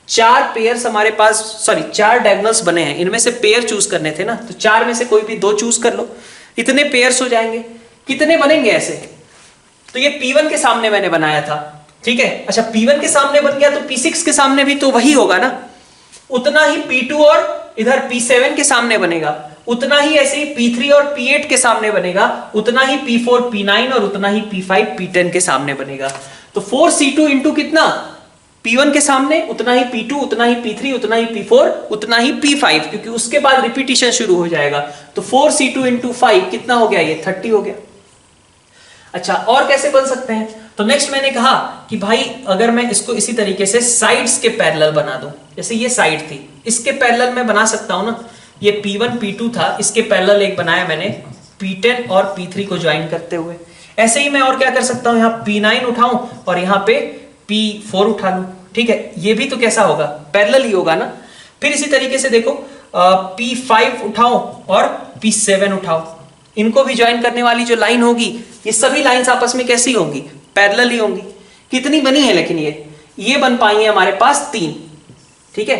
4 पेयर्स हमारे पास, सॉरी 4 डायगोनल्स बने हैं, इनमें से पेयर चूज करने थे ना, तो 4 में से कोई भी 2 चूज कर लो, इतने पेयर्स हो जाएंगे। कितने बनेंगे ऐसे, तो ये P1 के सामने मैंने बनाया था, ठीक है। अच्छा, P1 के सामने बन गया तो P6 के सामने भी तो वही होगा ना, उतना ही P2 और इधर P7 के सामने बनेगा, उतना ही ऐसे ही P3 और P8 के सामने बनेगा, उतना ही P4 P9 और उतना ही P5 P10 के सामने बनेगा। तो 4C2 इंटू कितना, P1 के सामने उतना ही P2, उतना ही P3, उतना ही P4, उतना ही P5, क्योंकि उसके बाद रिपीटिशन शुरू हो जाएगा। तो 4C2 इंटू 5 कितना हो गया, ये 30 हो गया। अच्छा, और कैसे बन सकते हैं, तो नेक्स्ट मैंने कहा कि भाई अगर मैं इसको इसी तरीके से साइड्स के पैरेलल बना दूं, जैसे ये साइड थी, इसके पैरेलल मैं बना सकता हूं ना, ये P1 P2 था, इसके पैरेलल एक बनाया मैंने P10 और P3 को ज्वाइन करते हुए। ऐसे ही मैं और क्या कर सकता हूं, यहाँ P9 उठाऊं और यहाँ पे P4 उठा लूं, ठीक है, ये भी तो कैसा होगा, पैरेलल ही होगा ना। फिर इसी तरीके से देखो P5 उठाओ और P7 उठाओ, इनको भी ज्वाइन करने वाली जो लाइन होगी, ये सभी लाइंस आपस में कैसी होंगी, पैरेलल ही होंगी। कितनी बनी है, लेकिन ये बन पाई है हमारे पास 3, ठीक है।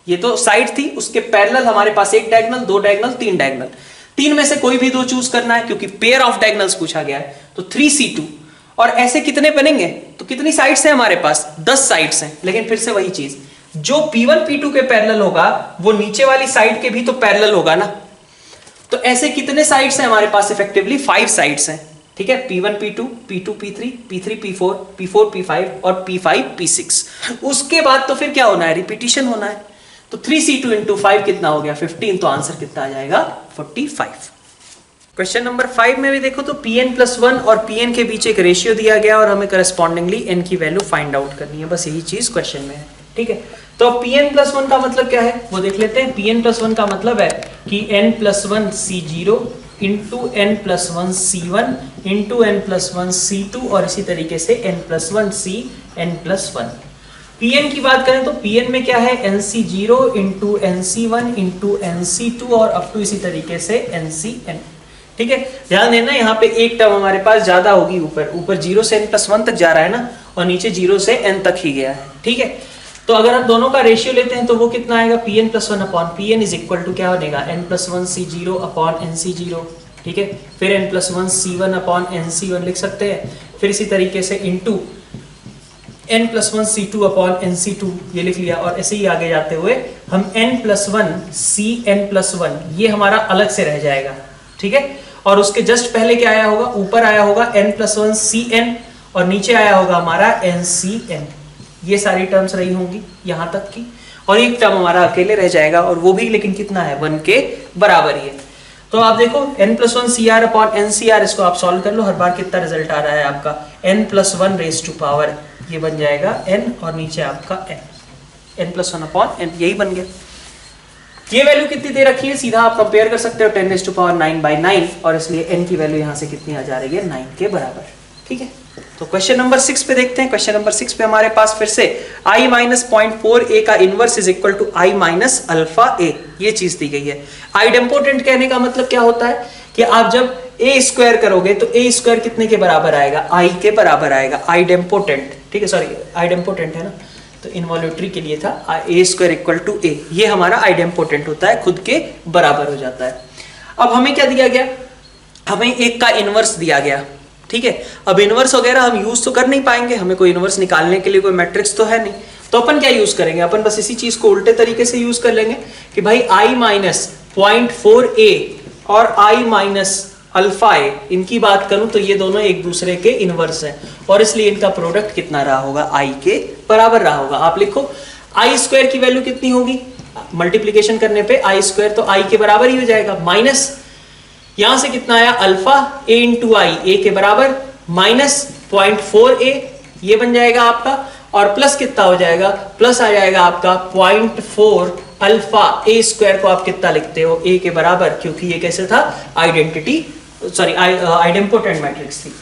ये तो साइड थी, उसके पैरेलल हमारे पास 1 डायगोनल, 2 डायगोनल, 3 डायगोनल, 3 में से कोई भी 2 चूज करना है क्योंकि पेयर ऑफ डायगोनल्स पूछा गया है। तो 3C2 और ऐसे कितने बनेंगे, तो कितनी साइड्स हैं हमारे पास, 10 साइड्स हैं। लेकिन फिर से वही चीज, जो P1 P2 के पैरेलल होगा वो नीचे वाली साइड के भी तो पैरेलल होगा ना। तो ऐसे कितने साइड्स हैं हमारे पास, इफेक्टिवली 5 साइड्स हैं, ठीक है। P1 P2 P2 P3 P3 P4 P4 P5 और P5 P6। उसके बाद तो फिर क्या होना है, रिपीटिशन होना है। तो 3C2 इंटू 5 कितना हो गया, 15। तो आंसर कितना आ जाएगा, 45। क्वेश्चन नंबर 5 में भी देखो तो Pn+1 और Pn के बीच एक रेशियो दिया गया और हमें करस्पॉन्डिंगली n की वैल्यू फाइंड आउट करनी है, बस यही चीज क्वेश्चन में है, ठीक है। तो Pn+1 का मतलब क्या है वो देख लेते हैं। Pn+1 का मतलब है कि n+1 C0 into n+1 C1 into n+1 C2 और इसी तरीके से n+1 C n+1। Pn की बात करें तो Pn में क्या है, nC0 into nC1 into nC2 और अप टू इसी तरीके से nCn, ठीक है। ध्यान देना यहाँ पे एक टर्म हमारे पास ज्यादा होगी, ऊपर 0 से n+1 तक जा रहा है ना, और नीचे 0 से n तक ही गया है, ठीक है। तो अगर हम दोनों का रेशियो लेते हैं तो वो कितना आएगा, Pn+1 upon Pn is equal to क्या बनेगा, n+1 C0 अपॉन nC0, ठीक है। फिर n+1 C1 अपॉन nC1 लिख सकते हैं, फिर इसी तरीके से into n+1 C2 upon nC2 ये लिख लिया, और ऐसे ही आगे जाते हुए हम n+1 Cn+1 ये हमारा अलग से रह जाएगा, ठीक है। और उसके जस्ट पहले क्या आया होगा, ऊपर आया होगा n+1 Cn और नीचे आया होगा हमारा nCn। ये सारी टर्म्स रही होंगी यहां तक की, और एक टर्म हमारा अकेले रह जाएगा, और वो भी लेकिन कितना है, 1 के बराबर ही है। तो आप देखो n+1 Cr अपॉन nCr, इसको आप सॉल्व कर लो, हर बार कितना रिजल्ट आ रहा है आपका, n+1 रेज टू पावर, ये बन जाएगा n और नीचे आपका n+1 अपॉन n, यही बन गया। ये वैल्यू कितनी दे रखी है, सीधा आप कंपेयर कर सकते हो 10⁹ और इसलिए n की वैल्यू यहां से कितनी आ जा रही है, 9 के बराबर, ठीक है। तो क्वेश्चन नंबर 6 पे देखते हैं। क्वेश्चन नंबर 6 पे हमारे पास फिर से i माइनस 0.4a का inverse is equal to i minus alpha a, ये चीज दी गई है। आइडेम्पोटेंट कहने का मतलब क्या होता है कि आप जब a स्क्वायर करोगे तो a स्क्वायर कितने के बराबर आएगा, i के बराबर आएगा, आइडेम्पोटेंट, ठीक है, सॉरी आइडेम्पोटेंट है ना, तो इन्वॉल्यूटरी के लिए था a square equal to a, ये हमारा आइडेम्पोटेंट होता है, खुद के बराबर हो जाता है। अब हमें क्या दिया गया, हमें एक का इनवर्स दिया गया, ठीक है। अब इनवर्स वगैरह हम यूज तो कर नहीं पाएंगे, हमें कोई इनवर्स निकालने के लिए कोई मैट्रिक्स तो है नहीं, तो अपन क्या यूज करेंगे, अपन बस इसी चीज को उल्टे तरीके से यूज कर लेंगे कि भाई i माइनस 0.4a और i माइनस अल्फा a, इनकी बात करूं तो ये दोनों एक दूसरे के इनवर्स हैं, और इसलिए इनका प्रोडक्ट कितना रहा होगा, i के बराबर रहा होगा। आप लिखो i स्क्वायर की वैल्यू कितनी होगी, मल्टीप्लीकेशन करने पे i स्क्वायर तो i के बराबर ही हो जाएगा, माइनस यहां से कितना आया अल्फा a इंटू आई, ए के बराबर, माइनस 0.4a ये बन जाएगा आपका, और प्लस कितना हो जाएगा, प्लस आ जाएगा आपका 0.4 अल्फा ए स्क्वायर को आप कितना लिखते हो, ए के बराबर, क्योंकि ये कैसे था, आइडेम्पोटेंट मैट्रिक्स थी।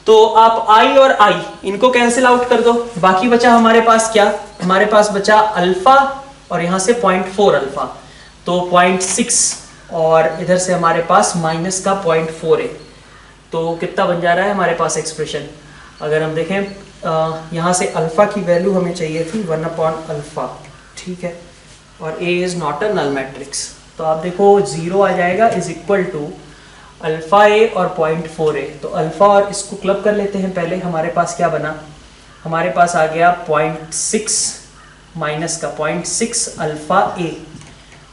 तो आप आई और आई इनको कैंसिल आउट कर दो, बाकी बचा हमारे पास क्या, हमारे पास बचा अल्फा और यहां से 0.4 अल्फा, तो 0.6 और इधर से हमारे पास माइनस का 0.4 है, तो कितना बन जा रहा है हमारे पास एक्सप्रेशन। अगर हम देखें यहाँ से अल्फा की वैल्यू हमें चाहिए थी 1/अल्फा, ठीक है, और A is not a null matrix, तो आप देखो 0 आ जाएगा is equal to alpha A और 0.4 ए, तो अल्फा और इसको क्लब कर लेते हैं पहले। हमारे पास क्या बना, हमारे पास आ गया 0.6 माइनस का 0.6 अल्फा ए,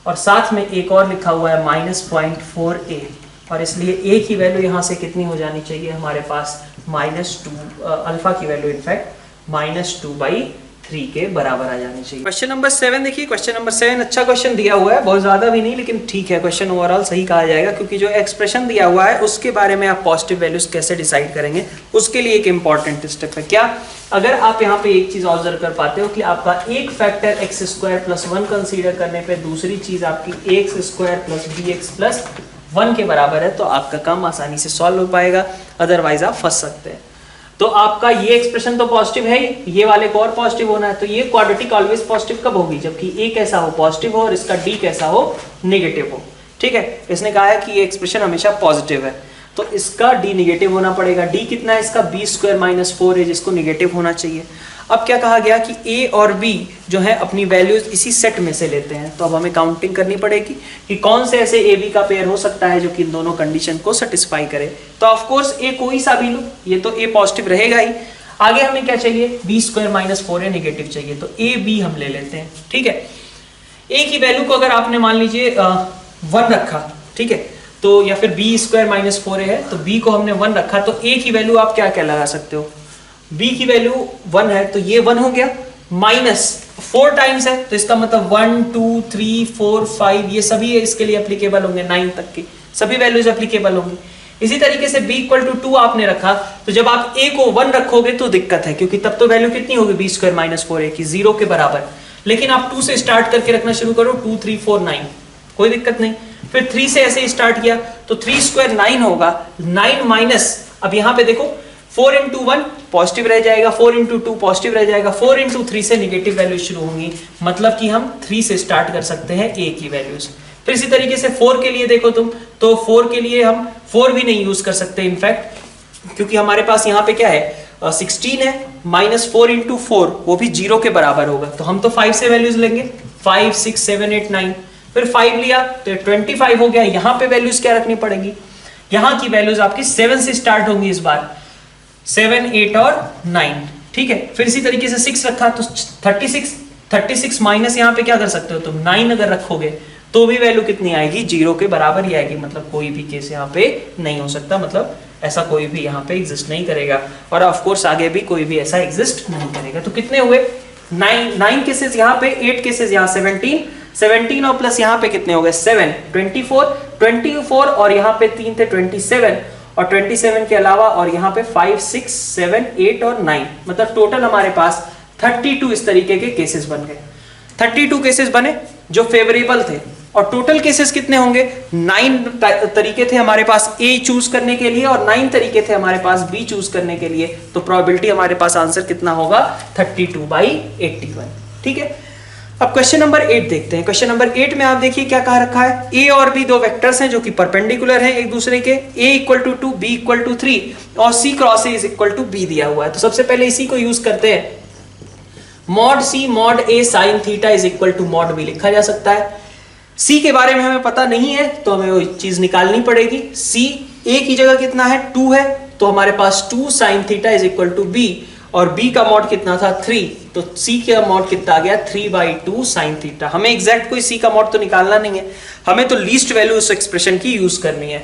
और साथ में एक और लिखा हुआ है -0.4 ए, और इसलिए ए की वैल्यू यहाँ से कितनी हो जानी चाहिए हमारे पास, -2, अल्फा की वैल्यू इनफैक्ट -2/3 के बराबर आ जानी चाहिए। क्वेश्चन नंबर 7 देखिए, क्वेश्चन नंबर 7 अच्छा क्वेश्चन दिया हुआ है, बहुत ज्यादा भी नहीं लेकिन ठीक है, क्वेश्चन ओवरऑल सही कहा जाएगा, क्योंकि जो एक्सप्रेशन दिया हुआ है उसके बारे में आप पॉजिटिव वैल्यूज कैसे डिसाइड करेंगे उसके लिए एक इंपॉर्टेंट स्टेप है। क्या, अगर आप यहाँ पे एक चीज ऑब्जर्व कर पाते हो कि आपका एक फैक्टर x² + 1 कंसीडर करने पे दूसरी चीज आपकी ax² + bx + 1 के बराबर है, तो आपका काम आसानी से सॉल्व हो पाएगा, अदरवाइज आप फंस सकते हैं। तो आपका ये एक्सप्रेशन तो पॉजिटिव है ही, ये वाले को और पॉजिटिव होना है, तो ये क्वाड्रेटिक ऑलवेज पॉजिटिव कब होगी, जबकि ए कैसा हो, पॉजिटिव हो, और इसका डी कैसा हो, नेगेटिव हो, ठीक है। इसने कहा है कि ये एक्सप्रेशन हमेशा पॉजिटिव है, तो इसका डी नेगेटिव होना पड़ेगा। डी कितना है इसका, b² - 4 है, जिसको नेगेटिव होना चाहिए। अब क्या कहा गया कि a और b जो है अपनी वैल्यूज इसी सेट में से लेते हैं, तो अब हमें काउंटिंग करनी पड़ेगी कि कौन से ऐसे a b का पेयर हो सकता है जो कि इन दोनों कंडीशन को सेटिस्फाई करे। तो ऑफ कोर्स a कोई सा भी लो, ये तो a पॉजिटिव रहेगा ही। आगे हमें क्या चाहिए, b² - 4a नेगेटिव चाहिए, तो a b हम ले लेते हैं, ठीक है। a की वैल्यू को अगर आपने मान लीजिए 1 रखा, ठीक है, तो या फिर b² - 4a है, तो b को हमने 1 रखा, तो a की वैल्यू आप क्या क्या लगा सकते हो, b की वैल्यू 1 है, तो ये 1 हो गया, -4 टाइम्स है, तो इसका मतलब 1 2 3 4 5 ये सभी इसके लिए एप्लीकेबल होंगे, 9 तक की सभी वैल्यूज एप्लीकेबल होंगी। इसी तरीके से b = 2 आपने रखा, तो जब आप a को 1 रखोगे तो दिक्कत है, क्योंकि तब तो वैल्यू कितनी होगी b² - 4a की, 0 के बराबर। लेकिन आप 2 से स्टार्ट करके रखना शुरू करो, 2 3 4 9, कोई दिक्कत नहीं। फिर 3 से ऐसे स्टार्ट किया, तो 3² 9 होगा, 9 माइनस, अब यहाँ पे देखो 4 × 1 पॉजिटिव रह जाएगा, 4 × 2 पॉजिटिव रह जाएगा, 4 × 3 से नेगेटिव वैल्यू शुरू होंगी, मतलब कि हम 3 से स्टार्ट कर सकते हैं a की वैल्यूज। फिर इसी तरीके से 4 के लिए देखो तुम, तो 4 के लिए हम 4 भी नहीं यूज कर सकते इनफैक्ट, क्योंकि हमारे पास यहाँ पे क्या है, 16 है, -4 × 4 वो भी 0 के बराबर होगा, तो हम तो 5 से वैल्यूज लेंगे, 5 6 7 8 9, फिर 5 लिया तो 25 हो गया। यहाँ पे वैल्यूज क्या रखनी पड़ेगी, यहाँ की वैल्यूज आपकी 7 से स्टार्ट होंगी इस बार, 7 8 और 9, ठीक है। फिर इसी तरीके से 6 रखा, तो 36 माइनस यहाँ पे क्या कर सकते हो तुम, 9 अगर रखोगे तो भी वैल्यू कितनी आएगी, 0 के बराबर ही आएगी, मतलब कोई भी केस यहाँ पे नहीं हो सकता, मतलब ऐसा कोई भी यहाँ पे एग्जिस्ट नहीं करेगा, और ऑफ कोर्स आगे भी कोई भी ऐसा एग्जिस्ट नहीं करेगा। तो कितने हुए, 9 केसेस यहाँ पे, 8 केसेस यहाँ, 17 और प्लस यहाँ पे कितने हो गए, 7 24 और यहाँ पे 3 थे 27, और 27 के अलावा और यहाँ पे 5 6 7 8 और 9, मतलब टोटल हमारे पास 32 इस तरीके के केसेस बन गए। 32 केसेस बने जो फेवरेबल थे, और टोटल केसेस कितने होंगे, 9 तरीके थे हमारे पास A चूज करने के लिए, और 9 तरीके थे हमारे पास B चूज करने के लिए, तो प्रोबेबिलिटी हमारे पास आंसर कितना होगा, 32/81, ठीक है। अब क्वेश्चन नंबर 8 देखते हैं। क्वेश्चन नंबर 8 में आप देखिए क्या कहा रखा है, A और B दो वेक्टर्स हैं जो कि परपेंडिकुलर हैं एक दूसरे के, A = 2 B = 3 और C × A = B दिया हुआ है। तो सबसे पहले इसी को यूज करते हैं, mod C mod A sin θ = mod B लिखा जा सकता है। C के बारे में हमें पता नहीं है, तो हमें वो चीज निकालनी पड़ेगी। C A की जगह कितना है, 2 है, तो हमारे पास 2 sin θ = B, और B का मॉड कितना था, 3, तो C का मॉड कितना आ गया, 3/2 sin θ। हमें एग्जैक्ट कोई C का मॉड तो निकालना नहीं है, हमें तो लीस्ट वैल्यू उस एक्सप्रेशन की यूज करनी है।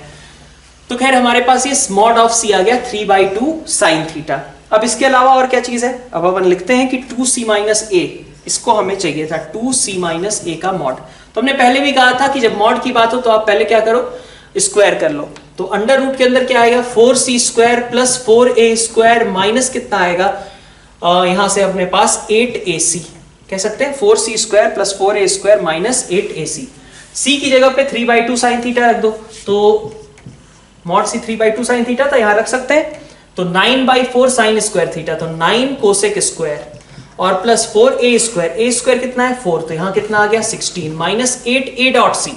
तो खैर हमारे पास ये मॉड ऑफ C आ गया 3/2 sin θ। अब इसके अलावा और क्या चीज है, अब अपन लिखते हैं कि 2C - A, इसको हमें चाहिए था 2C - A का मॉड। तो हमने पहले भी कहा था कि जब मॉड की बात हो तो आप पहले क्या करो, स्क्वायर कर लो। तो अंडर रूट के अंदर क्या आएगा, 4C² + 4A² माइनस कितना आएगा, यहां से अपने पास 8ac कह सकते हैं, 4c² + 4a² - 8ac। c की जगह पे 3/2 sin थीटा रख दो, तो mod c 3/2 sin थीटा था, यहां रख सकते हैं। तो 9/4 sin स्क्वायर थीटा, तो 9 कोसेक स्क्वायर और प्लस 4a², a² कितना है 4, तो यहां कितना आ गया 16 -8 a dot c।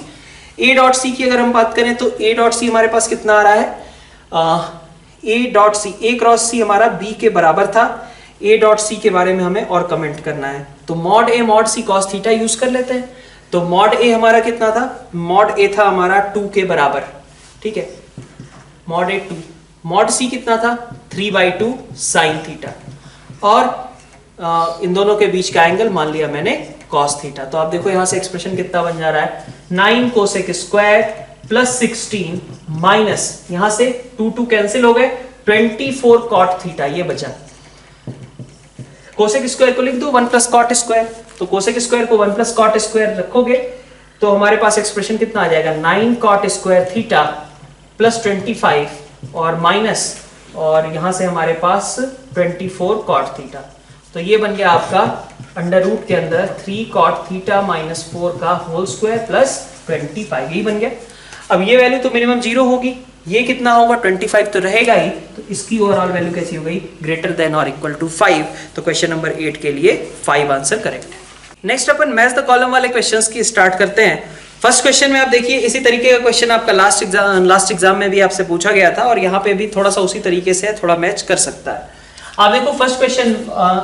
a dot c की अगर हम बात करें तो a डॉट c हमारे पास कितना आ रहा है, a dot c, a cross c हमारा b के बराबर था। a डॉट c के बारे में हमें और कमेंट करना है, तो mod a mod c cos theta use कर लेते हैं। तो mod a हमारा कितना था, mod a था हमारा 2 के बराबर, ठीक है, mod a 2, mod c कितना था 3/2 sin थीटा, और इन दोनों के बीच का एंगल मान लिया मैंने cos थीटा। तो आप देखो यहां से एक्सप्रेशन कितना बन जा रहा है, 9 कोसेक स्क्वायर प्लस 16 माइनस यहां से 2 कैंसिल हो गए, 24 cot थीटा ये बचा। कोसेक स्क्वायर को लिख दो 1 + cot स्क्वायर, तो कोसेक स्क्वायर को 1 + cot स्क्वायर रखोगे तो हमारे पास एक्सप्रेशन कितना आ जाएगा, 9 cot स्क्वायर थीटा प्लस 25 और माइनस, और यहां से हमारे पास 24 cot थीटा। तो ये बन गया आपका अंडर रूट के अंदर 3 cot थीटा - 4 का होल स्क्वायर प्लस 25, यही बन गया। अब ये वैल्यू तो मिनिमम 0 होगी, ये कितना होगा 25 तो रहेगा ही, तो इसकी ओवरऑल वैल्यू कैसी हो गई, > 5। तो क्वेश्चन नंबर 8 के लिए 5 आंसर करेक्ट है। Next upon match the column वाले क्वेश्चंस की स्टार्ट करते हैं। फर्स्ट क्वेश्चन में आप देखिए इसी तरीके का क्वेश्चन आपका लास्ट एग्जाम में भी आपसे पूछा गया था, और यहाँ पे भी थोड़ा सा उसी तरीके से थोड़ा मैच कर सकता है। आप देखो फर्स्ट क्वेश्चन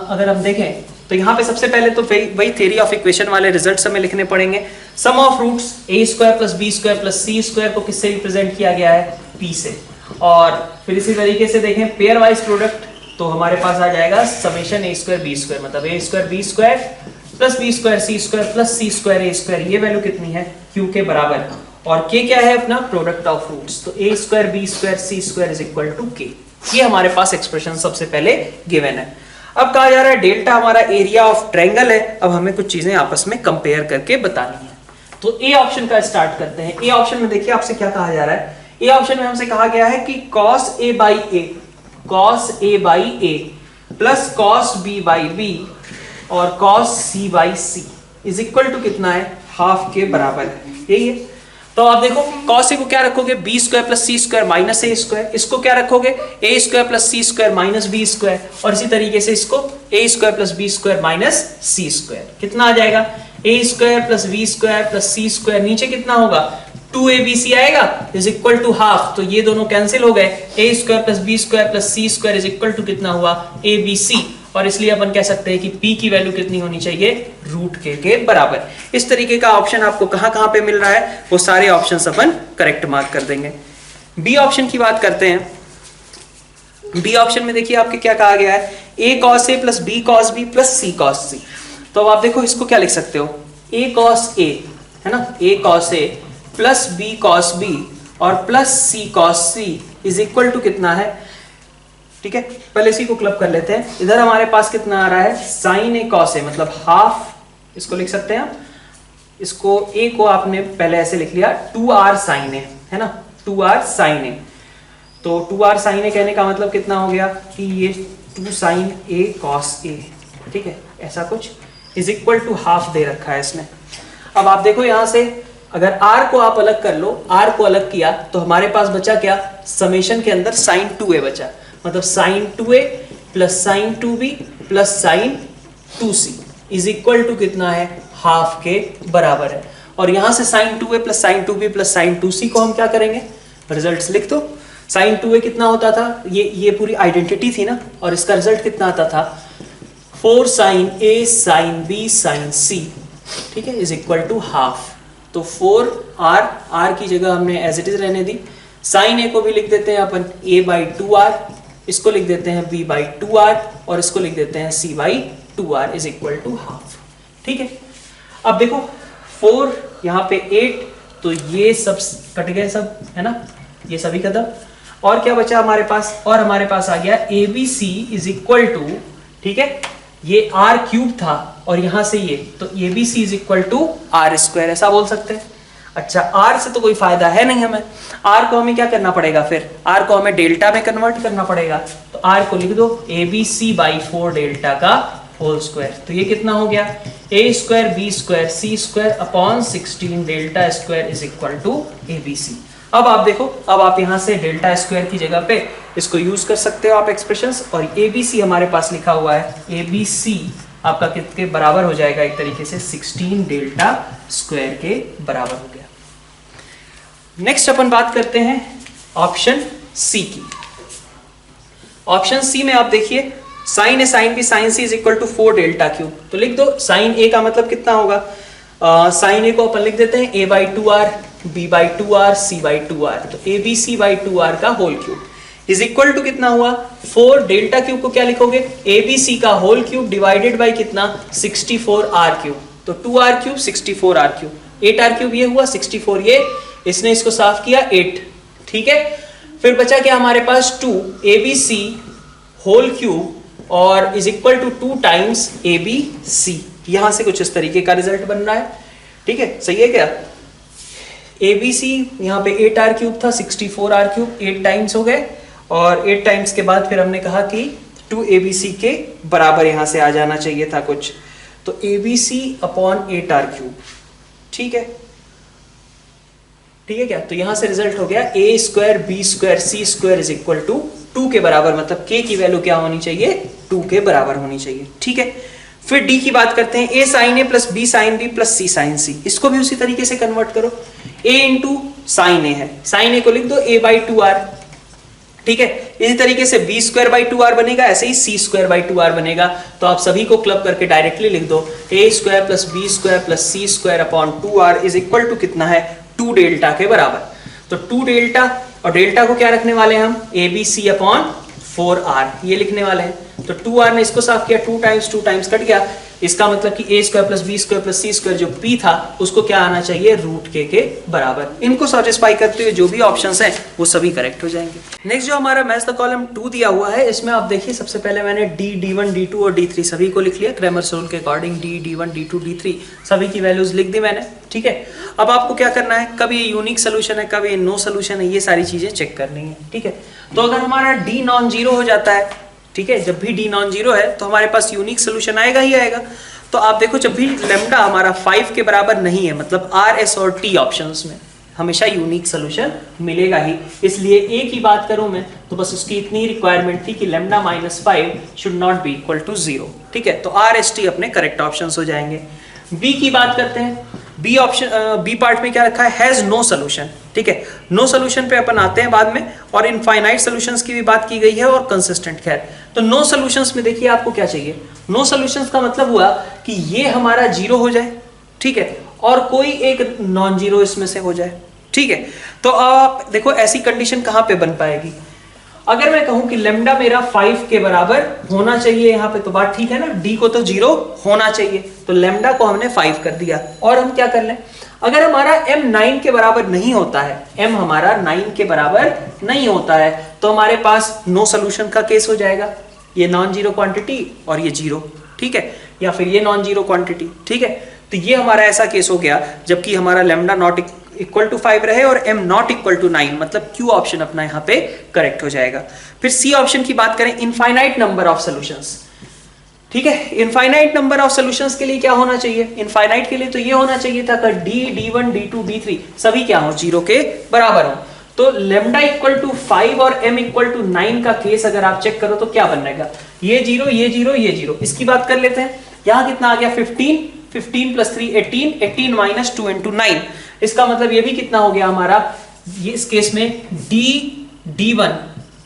अगर हम देखें तो यहाँ पे सबसे पहले तो वही थ्योरी ऑफ इक्वेशन वाले रिजल्ट्स हमें लिखने पड़ेंगे। सम of roots a² + b² + c² को किससे रिप्रेजेंट किया गया है, p से। और फिर इसी तरीके से देखें पेयर वाइज प्रोडक्ट, तो हमारे पास आ जाएगा समेशन a² b², मतलब a² b² + b² c² + c² a², ये वैल्यू कितनी है q के बराबर, और k क्या है अपना प्रोडक्ट ऑफ रूट्स, तो a² b² c² = k। ये हमारे पास एक्सप्रेशन सबसे पहले गिवन है। अब कहा जा रहा है डेल्टा हमारा एरिया ऑफ ट्रायंगल है, अब हमें कुछ चीजें आपस में कंपेयर करके बतानी है। तो ए ऑप्शन का स्टार्ट करते हैं। ए ऑप्शन में देखिए आपसे क्या कहा जा रहा है, ए ऑप्शन में हमसे कहा गया है कि cos a by a plus cos b by b और cos c by c is equal to कितना है, हाफ के बराबर है, यही है। तो आप देखो cos a को क्या रखोगे, b² + c² - a², इसको क्या रखोगे a² + c² - b², और इसी तरीके से इसको a² + b² - c², कितना आ जाएगा a² + b² + c², नीचे कितना होगा 2abc आएगा इज इक्वल टू हाफ, तो ये दोनों कैंसिल हो गए, a² + b² + c² is equal to कितना हुआ abc, और इसलिए अपन कह सकते हैं कि p की वैल्यू कितनी होनी चाहिए, √k के बराबर। इस तरीके का ऑप्शन आपको कहां पे मिल रहा है, वो सारे ऑप्शंस अपन करेक्ट मार्क कर देंगे। बी ऑप्शन की बात करते हैं। बी ऑप्शन में देखिए आपके क्या कहा गया है, a cos a + b cos b + c cos c। तो आप देखो इसको क्या लिख सकते हो, a cos a है ना, a cos a + b cos b और + c cos c is equal to कितना है, ठीक है, पहले इसी को क्लब कर लेते हैं। इधर हमारे पास कितना आ रहा है sin a cos a, मतलब हाफ, इसको लिख सकते हैं आप, इसको a को आपने पहले ऐसे लिख लिया 2r sin a, है ना, 2r sin a। तो 2r sin a कहने का मतलब कितना हो गया कि ये 2 sin a cos a, ठीक है, ऐसा कुछ इज इक्वल टू हाफ दे रखा है इसने। अब आप देखो यहां से अगर r को आप अलग कर लो, r को अलग किया तो हमारे पास बचा क्या, समेशन के अंदर sin 2a बचा, मतलब sin 2a + sin 2b + sin 2c is equal to कितना है, हाफ के बराबर है। और यहां से sin 2a + sin 2b + sin 2c को हम क्या करेंगे, रिजल्ट्स लिख दो। sin 2a कितना होता था, ये पूरी आइडेंटिटी थी ना, और इसका रिजल्ट कितना आता था 4 sin a sin b sin c, ठीक है, इज इक्वल टू हाफ। तो 4r की जगह हमने एज इट इज रहने दी, sin a को भी लिख देते हैं अपन a/2r, इसको लिख देते हैं b/2r और इसको लिख देते हैं c/2r is equal to half, ठीक है। अब देखो 4 यहाँ पे 8, तो ये सब कट गए सब, है ना, ये सभी खत्म, और क्या बचा हमारे पास, और हमारे पास आ गया abc इज इक्वल टू, ठीक है, ये r³ था और यहां से ये, तो abc is equal to r², ऐसा बोल सकते हैं। अच्छा r से तो कोई फायदा है नहीं हमें, r को हमें क्या करना पड़ेगा, फिर r को हमें डेल्टा में कन्वर्ट करना पड़ेगा। तो r को लिख दो ABC/4 डेल्टा का होल स्क्वायर। तो ये कितना हो गया, a square b square c square upon 16 delta square is equal to ABC। अब आप देखो, अब आप यहाँ से डेल्टा स्क्वायर की जगह पे इसको यूज कर सकते हो आप एक्सप्रेशंस, और ABC हमारे पास लिखा हुआ है, ABC आपका कितने बराबर हो जाएगा, एक तरीके से 16 डेल्टा स्क्वायर के बराबर हो गया। नेक्स्ट अपन बात करते हैं ऑप्शन सी की। ऑप्शन सी में आप देखिए sine A sine B sine C is equal to 4 delta cube. तो लिख दो साइन ए का मतलब कितना होगा, साइन ए को अपन लिख देते हैं a/2r b/2r c/2r। तो abc/2r का whole cube is equal to कितना हुआ 4। डेल्टा क्यूब को क्या लिखोगे, abc का होल क्यूब डिवाइडेड बाय कितना 64r क्यूब। तो 2r cube 64r cube, 8r cube ये हुआ 64, ये इसने इसको साफ किया 8, ठीक है। फिर बचा क्या हमारे पास 2 abc होल क्यूब और is equal to 2 times abc। यहां से कुछ इस तरीके का रिजल्ट बन रहा है, ठीक है, सही है क्या। abc यहाँ पे 8r क्यूब था, 64r क्यूब 8 टाइम्स हो गए, और 8 टाइम्स के बाद फिर हमने कहा कि 2 abc के बराबर यहां से आ जाना चाहिए था कुछ, तो abc अपॉन 8r क्यूब, ठीक है, ठीक है क्या। तो यहां से रिजल्ट हो गया a square b square c square is equal to 2 के बराबर, मतलब k की वैल्यू क्या होनी चाहिए, 2 के बराबर होनी चाहिए, ठीक है। फिर d की बात करते हैं, a sine a plus b sine b plus c sine c, इसको भी उसी तरीके से कन्वर्ट करो। a इंटू साइन a है, साइन a को लिख दो a/2r, ठीक है। इसी तरीके से b स्क्वायर बाई 2r बनेगा, ऐसे ही c स्क्वायर बाई 2r बनेगा। तो आप सभी को क्लब करके डायरेक्टली लिख दो a square plus b square plus c square upon 2r is equal to कितना है 2 डेल्टा के बराबर। तो 2 डेल्टा, और डेल्टा को क्या रखने वाले हैं हम, abc अपॉन 4r ये लिखने वाले हैं। तो 2r ने इसको साफ किया, 2 टाइम्स कट गया, इसका मतलब कि a square plus b square plus c square जो p था उसको क्या आना चाहिए, रूट के बराबर। इनको सेटिस्फाई करते हुए जो भी ऑप्शंस हैं वो सभी करेक्ट हो जाएंगे। नेक्स्ट जो हमारा मैच द कॉलम 2 दिया हुआ है, इसमें आप देखिए सबसे पहले मैंने d, d1, d2 और d3 सभी को लिख लिया क्रैमर्स रूल के according. d, d1, d2, d3 सभी की वैल्यूज लिख दी मैंने, ठीक है। अब आपको क्या करना है, कब ये यूनिक सोल्यूशन है, कब ये नो सोल्यूशन है, ये सारी चीजें चेक करनी है, ठीक है। तो अगर हमारा d नॉन जीरो हो जाता है, ठीक है, जब भी d नॉन जीरो है तो हमारे पास यूनिक सोल्यूशन आएगा ही आएगा। तो आप देखो जब भी लेम्डा हमारा 5 के बराबर नहीं है, मतलब r, s और t ऑप्शंस में हमेशा यूनिक सोल्यूशन मिलेगा ही। इसलिए a की बात करूं मैं तो बस उसकी इतनी रिक्वायरमेंट थी कि lambda -5 should not be equal to 0, ठीक है। तो r, s, t अपने करेक्ट ऑप्शंस हो जाएंगे। b की बात करते हैं, बी ऑप्शन, बी पार्ट में क्या रखा है, हैज नो सोल्यूशन, ठीक है। नो सोल्यूशन पे अपन आते हैं बाद में, और इनफाइनाइट सोल्यूशंस की भी बात की गई है और कंसिस्टेंट। खैर, तो नो सोल्यूशंस में देखिए आपको क्या चाहिए, नो सोल्यूशंस का मतलब हुआ कि ये हमारा 0 हो जाए, ठीक है, और कोई एक नॉन जीरो इसमें से हो जाए, ठीक है। तो आप देखो ऐसी कंडीशन कहां पे बन पाएगी, अगर मैं कहूं कि लेम्डा मेरा 5 के बराबर होना चाहिए यहाँ पे, तो बात ठीक है ना, d को तो 0 होना चाहिए, तो लेम्डा को हमने 5 कर दिया। और हम क्या कर लें, अगर हमारा m 9 के बराबर नहीं होता है, m हमारा 9 के बराबर नहीं होता है, तो हमारे पास नो सोल्यूशन का केस हो जाएगा, ये नॉन जीरो क्वांटिटी और ये 0, ठीक है, या फिर ये नॉन जीरो क्वांटिटी, ठीक है। तो ये हमारा ऐसा केस हो गया जबकि हमारा लेम्डा नॉट इक्वल टू 5 रहे और m नॉट इक्वल टू 9, मतलब q ऑप्शन अपना यहाँ पे करेक्ट हो जाएगा। फिर c ऑप्शन की बात करें, इनफाइनाइट नंबर ऑफ सॉल्यूशंस, ठीक है। इनफाइनाइट नंबर ऑफ सॉल्यूशंस के लिए क्या होना चाहिए, इनफाइनाइट के लिए तो ये होना चाहिए था कि d, d1, d2, d3 सभी क्या हो, 0 के बराबर हो। तो लेम्डा इक्वल टू 5 और m इक्वल टू 9 का केस अगर आप चेक करो तो क्या बनेगा, ये 0, ये 0, ये 0। इसकी बात कर लेते हैं, यहाँ कितना आ गया 15 प्लस 3 18 माइनस 2 इंटू 9, इसका मतलब ये भी कितना हो गया हमारा, ये इस केस में d1,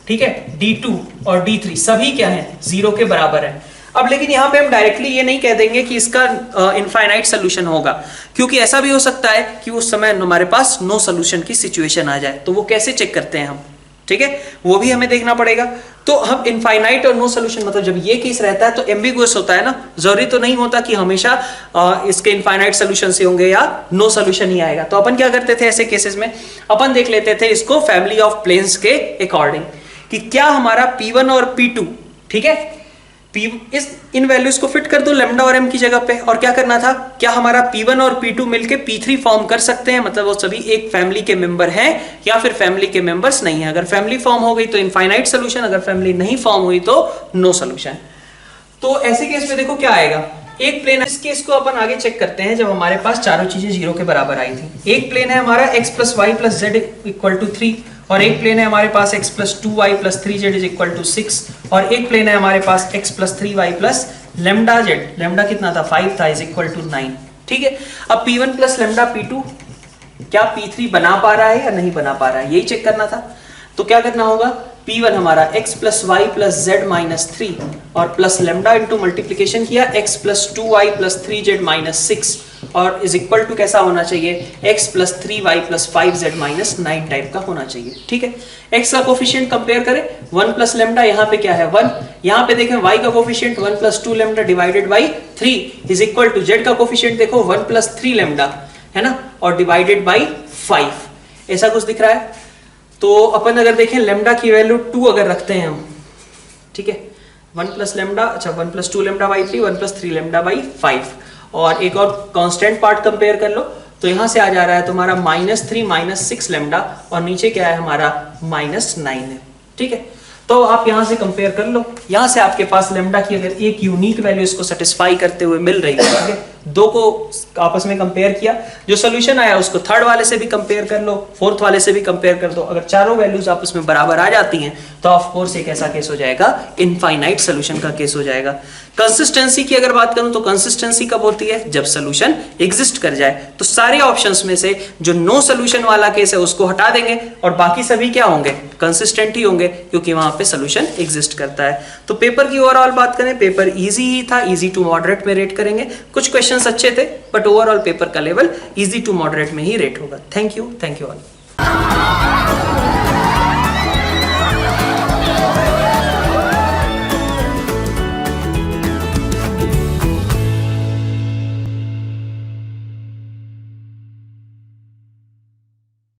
ठीक है, d2 और d3 सभी क्या है 0 के बराबर है। अब लेकिन यहाँ पे हम डायरेक्टली ये नहीं कह देंगे कि इसका इनफाइनाइट सोल्यूशन होगा, क्योंकि ऐसा भी हो सकता है कि उस समय हमारे पास नो सोल्यूशन की सिचुएशन आ जाए, तो वो कैसे चेक करते हैं हम, ठीक है, वो भी हमें देखना पड़ेगा। तो हम इनफाइनाइट और नो सोल्यूशन, मतलब जब ये केस रहता है तो एम्बिगुअस होता है ना, जरूरी तो नहीं होता कि हमेशा इसके इनफाइनाइट सोल्यूशन से होंगे या नो सोल्यूशन ही आएगा। तो अपन क्या करते थे ऐसे केसेस में, अपन देख लेते थे इसको फैमिली ऑफ प्लेन्स के अकॉर्डिंग कि क्या हमारा P1 और P2, ठीक है, इन वैल्यूज को फिट कर दो लेमडा और एम की जगह पे, और क्या करना था, क्या हमारा P1 और P2 मिलके P3 फॉर्म कर सकते हैं, मतलब वो सभी एक फैमिली के मेंबर हैं या फिर फैमिली के मेंबर्स नहीं है। अगर फैमिली फॉर्म हो गई तो इनफाइनाइट सोल्यूशन, अगर फैमिली नहीं फॉर्म हुई तो नो सोल्यूशन। तो ऐसे केस में देखो क्या आएगा, एक प्लेन है, इस केस को अपन आगे चेक करते हैं जब हमारे पास चारों चीजें 0 के बराबर आई थी। एक प्लेन है हमारा x + y + z = 3, और एक प्लेन है हमारे पास x + 2y + 3z = 6, और एक प्लेन है हमारे पास x + 3y + λz, लैम्डा कितना था 5 था, = 9। ठीक है, अब P1 + λ P2 क्या P3 बना पा रहा है या नहीं बना पा रहा है, यही चेक करना था। तो क्या करना होगा, P1 हमारा x + y + z - 3 और प्लस लैम्डा इंटू मल्टीप्लीकेशन किया x + 2y + 3z - 6 और इज इक्वल टू कैसा होना चाहिए, x + 3y + 5z - 9 टाइप का होना चाहिए। ठीक है, x का कोफिशिएंट कंपेयर करें, 1 + लैम्डा, यहाँ पे क्या है 1, यहाँ पे देखें y का coefficient 1 + 2 lambda divided by 3 is equal to z का कोफिशिएंट देखो 1 + 3 लैम्डा है ना, और डिवाइडेड बाई 5, ऐसा कुछ दिख रहा है। तो अपन अगर देखें लैम्डा की वैल्यू 2 अगर रखते हैं हम, ठीक है, 1 + लैम्डा, अच्छा 1 + 2 लैम्डा बाई 3, 1 + 3 लैम्डा बाई 5, और एक और कांस्टेंट पार्ट कंपेयर कर लो तो यहां से आ जा रहा है तुम्हारा -3 - 6 लैम्डा, और नीचे क्या है हमारा -9 है। ठीक है, तो आप यहां से कंपेयर कर लो, यहां से आपके पास लैम्डा की अगर एक यूनिक वैल्यू इसको सेटिस्फाई करते हुए मिल रही है, ठीक है, दो को आपस में कंपेयर किया, जो सोल्यूशन आया उसको थर्ड वाले से भी कंपेयर कर लो, फोर्थ वाले से भी कंपेयर कर दो, अगर चारों वैल्यूज आपस में बराबर आ जाती हैं तो ऑफ कोर्स एक ऐसा केस हो जाएगा, इनफाइनाइट सोल्यूशन का केस हो जाएगा। कंसिस्टेंसी की अगर बात करूं तो कंसिस्टेंसी कब होती है, जब सोल्यूशन एग्जिस्ट कर जाए। तो सारे ऑप्शंस में से जो नो सोल्यूशन वाला केस है उसको हटा देंगे और बाकी सभी क्या होंगे, कंसिस्टेंट ही होंगे, क्योंकि वहां पे सोल्यूशन एग्जिस्ट करता है। तो पेपर की ओवरऑल बात करें, पेपर इजी ही था, इजी टू मॉडरेट में रेट करेंगे, कुछ क्वेश्चंस अच्छे थे बट ओवरऑल पेपर का लेवल इजी टू मॉडरेट में ही रेट होगा। Thank you all.